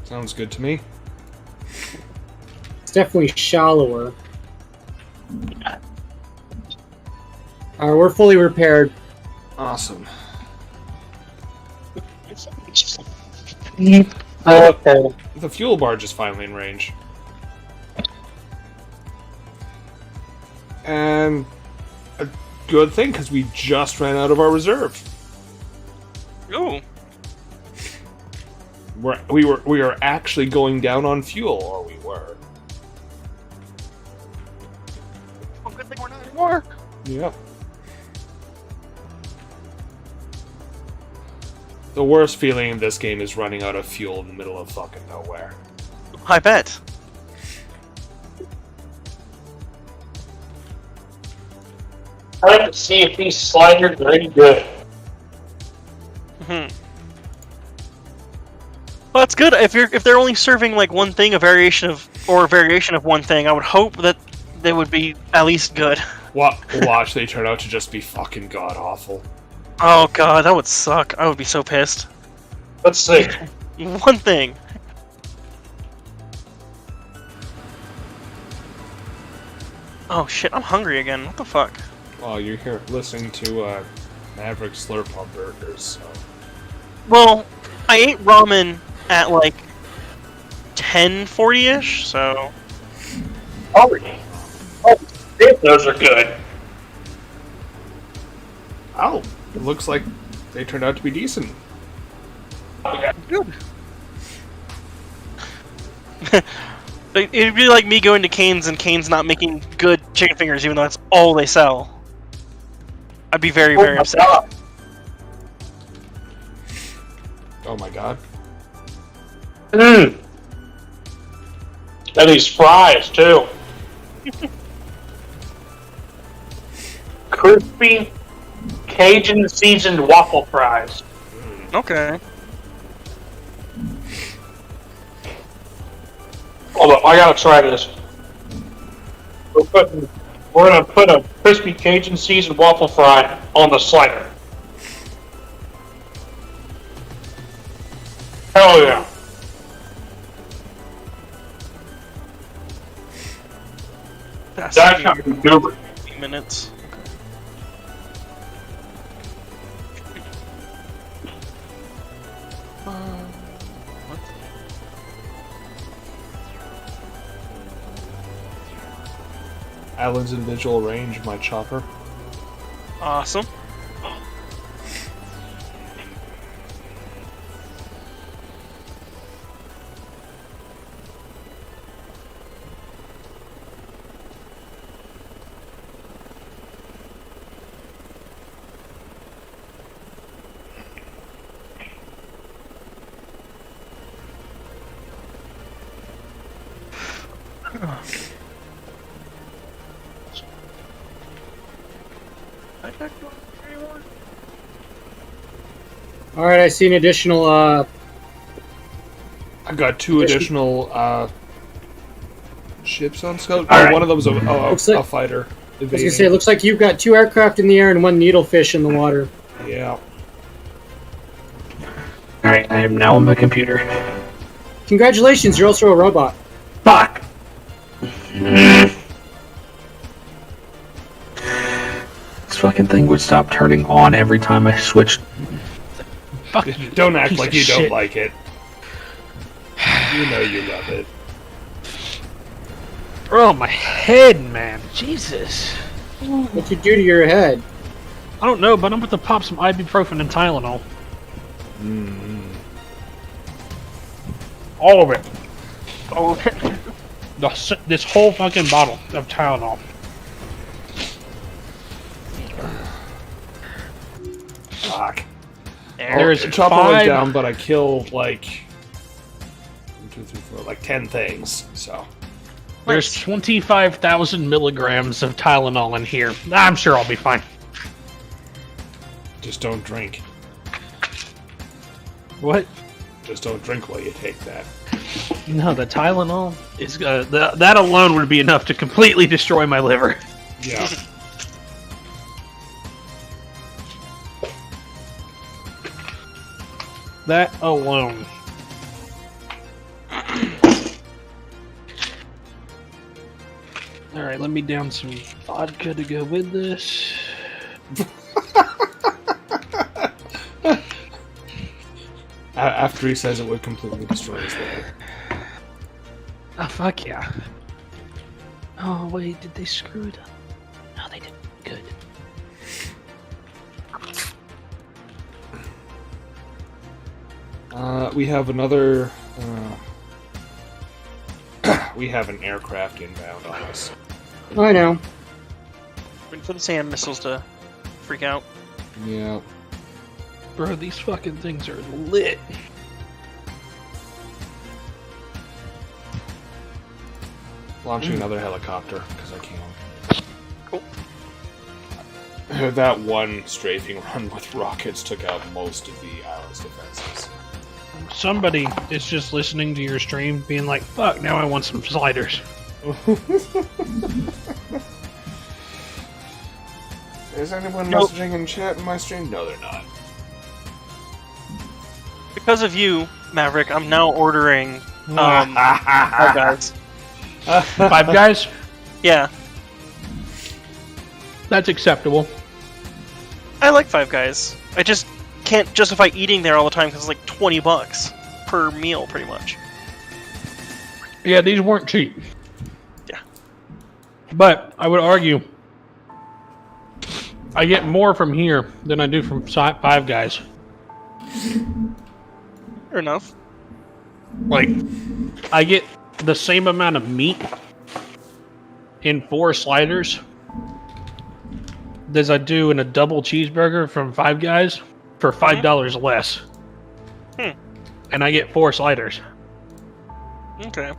Sounds good to me. It's definitely shallower. Alright, we're fully repaired. Awesome. Okay. The fuel barge is finally in range. And a good thing, because we just ran out of our reserve. Ooh. We were actually going down on fuel, or we were. Oh, good thing we're not anymore. Yep. The worst feeling in this game is running out of fuel in the middle of fucking nowhere. I bet. I have to see if these sliders are any good. Hmm. Well, that's good. If they're only serving like one thing, a variation of one thing, I would hope that they would be at least good. Watch, they turn out to just be fucking god awful. Oh god, that would suck. I would be so pissed. Let's see. One thing. Oh shit, I'm hungry again. What the fuck? Oh, you're here listening to Maverick Slurp on burgers, so. Well, I ate ramen at like 10:40ish, so Oh, those are good. Oh, it looks like they turned out to be decent. good. It'd be like me going to Cane's and Cane's not making good chicken fingers, even though that's all they sell. I'd be very, very upset. God. Oh my god. Mmm. And these fries too. Crispy Cajun seasoned waffle fries. Okay. Hold up, I gotta try this. We're gonna put a crispy Cajun seasoned waffle fry on the slider. Hell yeah. That's That's not good. 8 minutes. What? Alan's in visual range of my chopper. Awesome. Alright, I see an additional I got two additional ships on scout. Oh, Alright. one of them's a Looks like- fighter. I was gonna say, it looks like you've got 2 aircraft in the air and 1 needlefish in the water. Yeah. Alright, I am now on my computer. Congratulations, you're also a robot. Fuck! This fucking thing would stop turning on every time I switched. Fuck you. Don't act piece like of you don't shit. like it. You know you love it. Oh, my head, man. Jesus. What'd you do to your head? I don't know, but I'm about to pop some ibuprofen and Tylenol. All of it. All of it. This whole fucking bottle of Tylenol. Fuck. There's Chopper went 5 down, but I killed like 1, 2, 3, 4, like 10 things. So There's 25,000 milligrams of Tylenol in here. I'm sure I'll be fine. just don't drink. What? Just don't drink while you take that. No, the Tylenol is that alone would be enough to completely destroy my liver. Yeah. That alone. Alright, let me down some vodka to go with this. After he says it would completely destroy his liver. Oh, fuck yeah. Oh, wait, did they screw it up? No, they didn't. Good. We have another. We have an aircraft inbound on us. I know. Waiting for the sand missiles to freak out. Yeah. Bro, these fucking things are lit. Launching another helicopter, because I can. Cool. That one strafing run with rockets took out most of the island's defenses. Somebody is just listening to your stream being like, fuck, now I want some sliders. Is anyone Nope. messaging in chat in my stream? No, they're not. Because of you, Maverick, I'm now ordering Five Guys. 5 Guys? Yeah, That's acceptable. I like Five Guys. I just can't justify eating there all the time because it's like $20 per meal, pretty much. Yeah, these weren't cheap. Yeah. But I would argue I get more from here than I do from 5 Guys. Fair enough. Like, I get the same amount of meat in 4 sliders as I do in a double cheeseburger from 5 Guys for $5 less. And I get 4 sliders. Okay.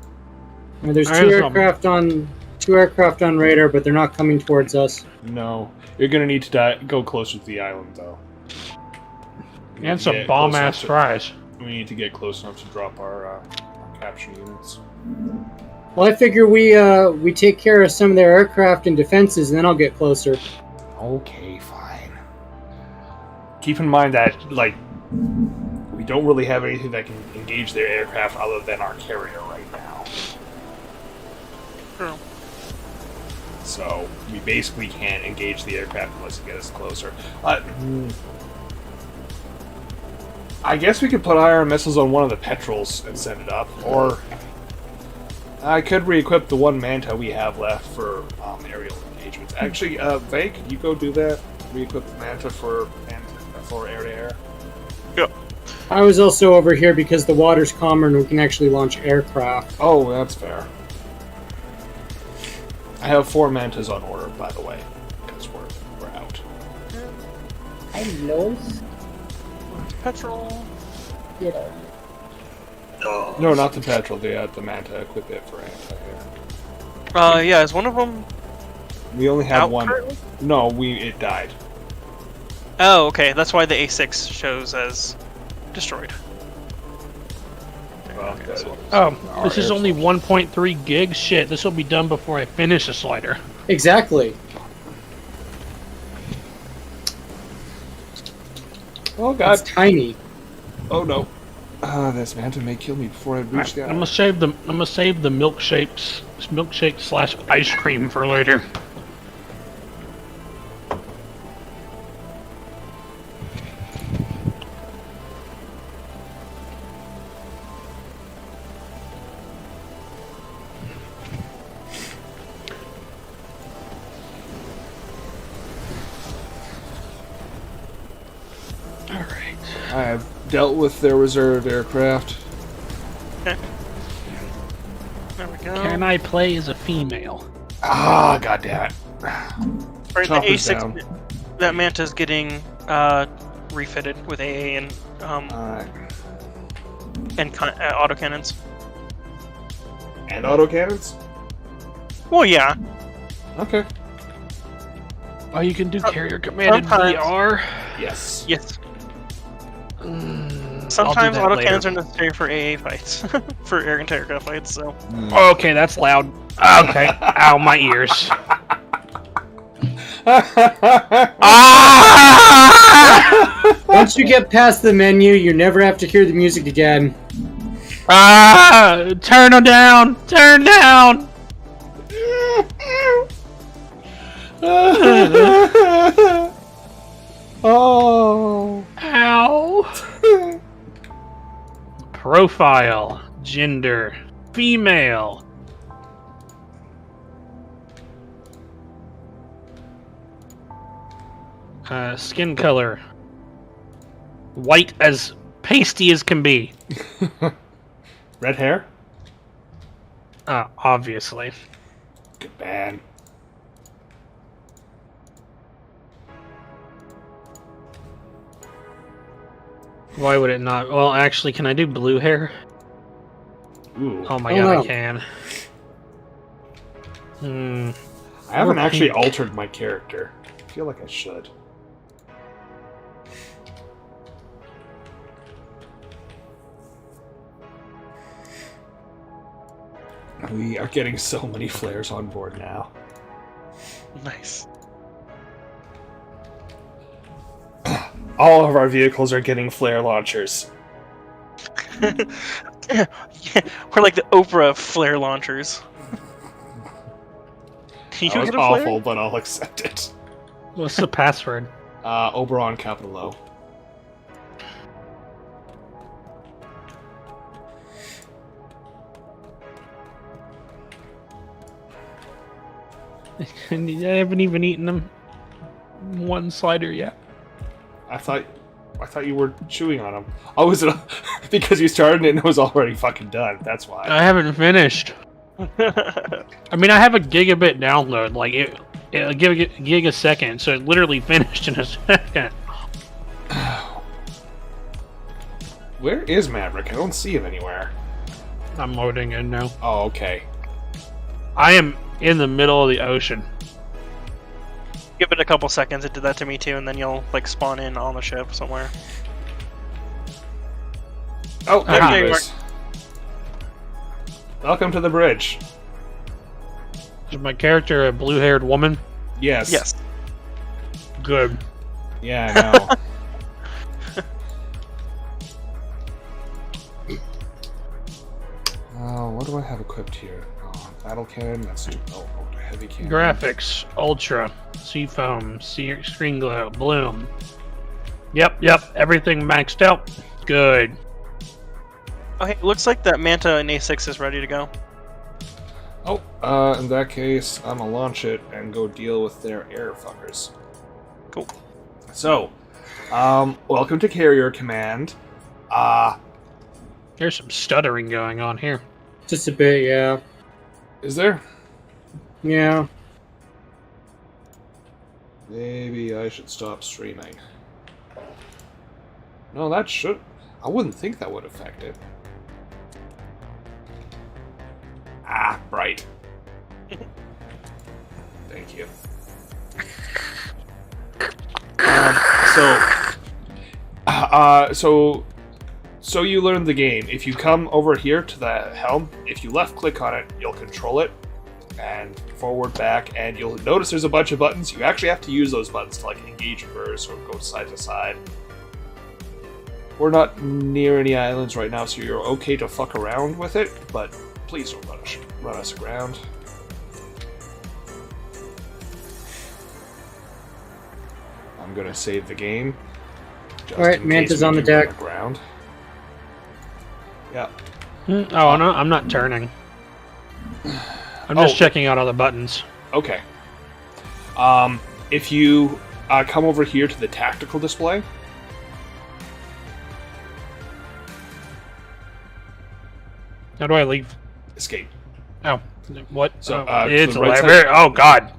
Well, there's Alright, two so- aircraft on radar, but they're not coming towards us. No. You're gonna need to go closer to the island, though. We need And to some get bomb close ass enough fries. We need to get close enough to drop our capture units. Well, I figure we take care of some of their aircraft and defenses, and then I'll get closer. Okay, fine. Keep in mind that, like, we don't really have anything that can engage their aircraft other than our carrier right now. True. So, we basically can't engage the aircraft unless it gets us closer. I guess we could put iron missiles on one of the petrels and send it up, or I could re-equip the one Manta we have left for aerial engagements. Actually, Vay, could you go do that? Re-equip the Manta for air-to-air? Yeah. I was also over here because the water's calmer and we can actually launch aircraft. Oh, that's fair. I have 4 Mantas on order, by the way, because we're out. I know. Petrol. No, not the petrol. The Manta. Equip it for anti-air. Yeah, is one of them We only have out one. currently? No, it died. Oh, okay. That's why the A6 shows as destroyed. Well, Okay, that so- is Oh, our this is air only source. 1.3 gigs? Shit, this will be done before I finish the slider. Exactly. Oh That's god. tiny. Oh no. This Manta may kill me before I reach the I'm gonna save the milkshake slash ice cream for later. I have dealt with their reserve aircraft. Okay. There we go. Can I play as a female? Ah, goddammit. Right, the Chopper's A6, down. that Manta's getting refitted with AA and Alright. autocannons. And autocannons? Well, yeah. Okay. Oh, you can do carrier commanded sometimes. VR? Yes. Yes. I'll Sometimes do that autocannons later. are necessary for AA fights, for air and aircraft fights. So. Okay, that's loud. Okay. Ow, my ears. Once you get past the menu, you never have to hear the music again. Turn them down! Turn down! Oh. Ow! Profile. Gender. Female. Skin color. White as pasty as can be. Red hair? Obviously. Good man. Why would it not? Well, actually, can I do blue hair? Ooh. Oh my Oh, god, no. I can. I haven't or actually pink. altered my character. I feel like I should. We are getting so many flares on board now. Nice. All of our vehicles are getting flare launchers. Yeah, we're like the Oprah flare launchers. You That was get a flare? awful, but I'll accept it. What's the password? Oberon, capital O. I haven't even eaten them one slider yet. I thought you were chewing on them. Oh, was it because you started it and it was already fucking done? That's why. I haven't finished. I mean, I have a gigabit download, like a gig a second, so it literally finished in a second. Where is Maverick? I don't see him anywhere. I'm loading in now. Oh, okay. I am in the middle of the ocean. Give it a couple seconds. It did that to me too, and then you'll like spawn in on the ship somewhere. Oh, there Aha. he is. Welcome to the bridge. Is my character a blue-haired woman? Yes. Yes. Good. Yeah, I know. What do I have equipped here? Oh, battle cannon. That's heavy cannon. Graphics, ultra, seafoam, screen glow, bloom. Yep, everything maxed out. Good. Okay, looks like that Manta in A6 is ready to go. Oh, in that case, I'm gonna launch it and go deal with their air fuckers. Cool. So, welcome to Carrier Command. There's some stuttering going on here. Just a bit, yeah. Is there? Yeah. Maybe I should stop streaming. No, that should... I wouldn't think that would affect it. Ah, right. Thank you. So you learned the game. If you come over here to the helm, if you left click on it, you'll control it, and forward, back, and you'll notice there's a bunch of buttons. You actually have to use those buttons to like engage reverse or go side to side. We're not near any islands right now, so you're okay to fuck around with it, but please don't run us aground. I'm gonna save the game. Alright, Manta's on the deck. Ground. Yeah. Oh, no, I'm not turning. I'm just checking out all the buttons. Okay. If you come over here to the tactical display, How do I leave? Escape. Oh, what? So, it's the right side- very. Oh God,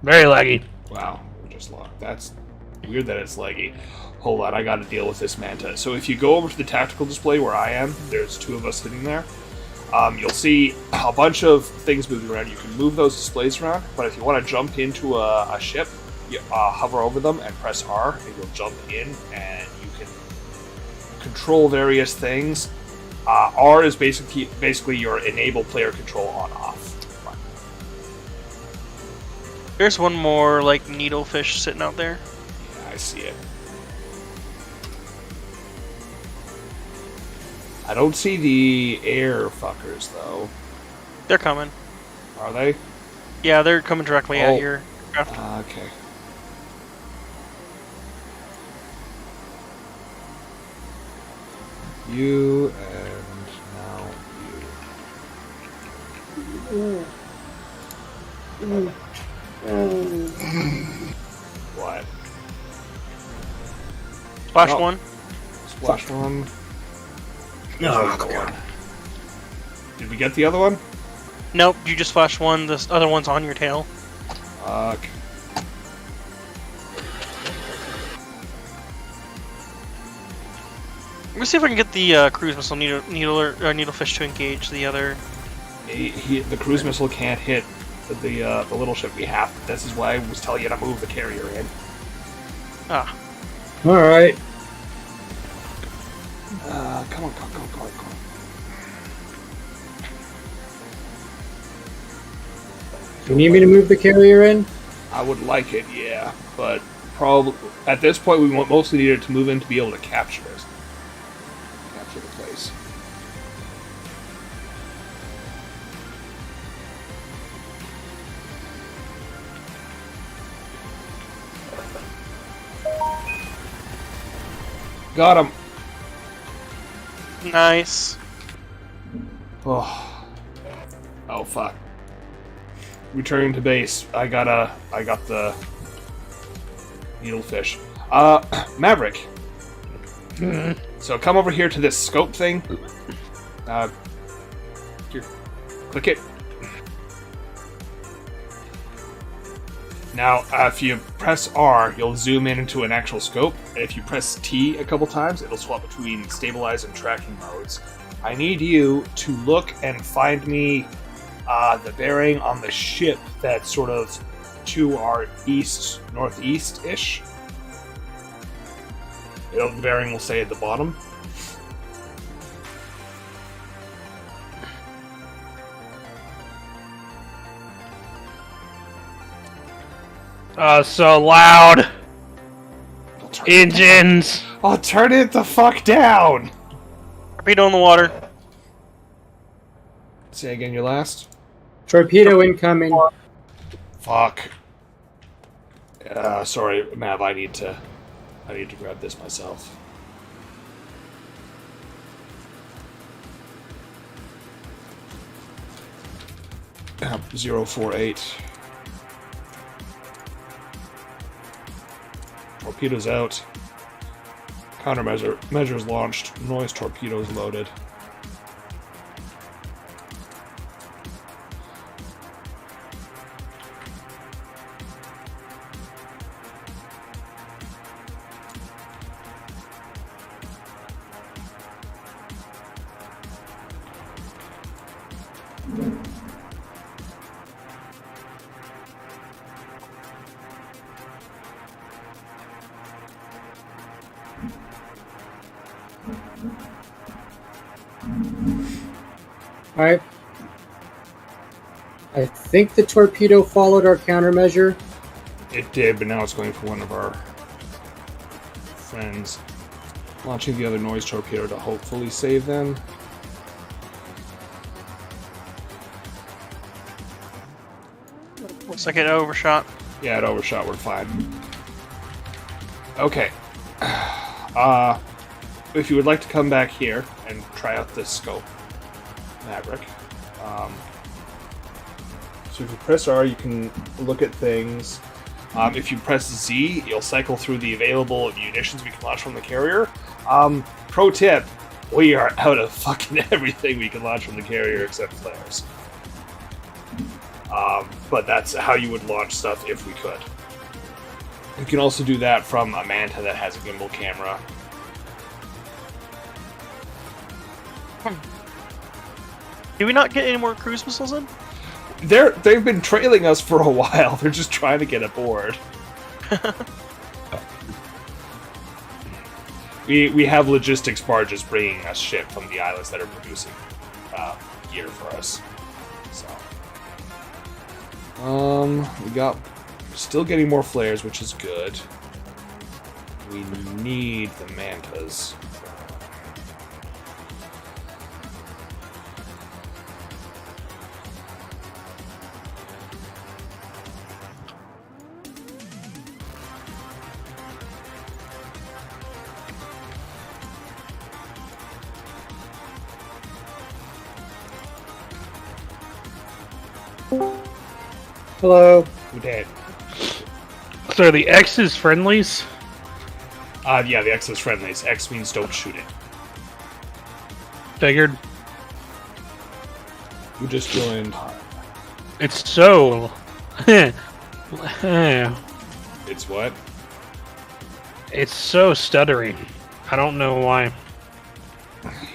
very laggy. Wow, we're just locked. That's weird that it's laggy. Hold on, I gotta deal with this manta. So if you go over to the tactical display where I am, there's two of us sitting there. You'll see a bunch of things moving around. You can move those displays around, but if you want to jump into a ship, you hover over them and press R, and you'll jump in, and you can control various things. R is basically your enable player control on/off. There's one more like needlefish sitting out there. Yeah, I see it. I don't see the air fuckers though. They're coming. Are they? Yeah, they're coming directly Oh. at your craft. Okay. You and now what? Flash No. one. Splash one. Oh, There's the one. Did we get the other one? Nope, you just flash one. The other one's on your tail. Fuck. Let me see if I can get the cruise missile needlefish to engage the other. The cruise missile can't hit the little ship we have. This is why I was telling you to move the carrier in. Ah, All right. Come on. You need me to move the carrier in? I would like it, yeah, but probably at this point we mostly need it to move in to be able to capture it. Capture the place. Got him. nice. Oh fuck. Returning to base. I got the needlefish. Maverick. So come over here to this scope thing. Here. Click it. Now, if you press R, you'll zoom in into an actual scope. And if you press T a couple times, it'll swap between stabilize and tracking modes. I need you to look and find me the bearing on the ship that's sort of to our east, northeast-ish. The bearing will say at the bottom. So loud. Engines. I'll turn it the fuck down! Torpedo in the water. Say again your last. Torpedo incoming. Fuck. Sorry, Mav, I need to grab this myself. App 048. Torpedoes out. Countermeasures launched. Noise torpedoes loaded. Alright. I think the torpedo followed our countermeasure. It did, but now it's going for one of our friends. Launching the other noise torpedo to hopefully save them. Looks like it overshot. Yeah, it overshot. We're fine. Okay. If you would like to come back here and try out this scope, Maverick. So if you press R, you can look at things. If you press Z, you'll cycle through the available munitions we can launch from the carrier. Pro tip, we are out of fucking everything we can launch from the carrier except flares. But that's how you would launch stuff if we could. You can also do that from a Manta that has a gimbal camera. Do we not get any more cruise missiles in? They've been trailing us for a while. They're just trying to get aboard. We have logistics barges bringing us shit from the islands that are producing gear for us. So, we got still getting more flares, which is good. We need the mantas. Hello. Who did? So are the X's friendlies? Yeah, the X is friendlies. X means don't shoot it. Figured. Who just joined? It's so. It's what? It's so stuttering. I don't know why.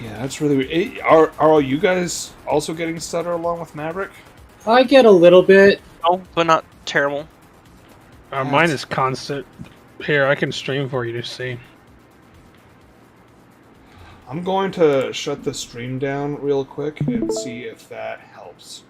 Yeah, that's really weird. Are all you guys also getting stutter along with Maverick? I get a little bit. Oh, but not terrible. Mine is constant. Here, I can stream for you to see. I'm going to shut the stream down real quick and see if that helps.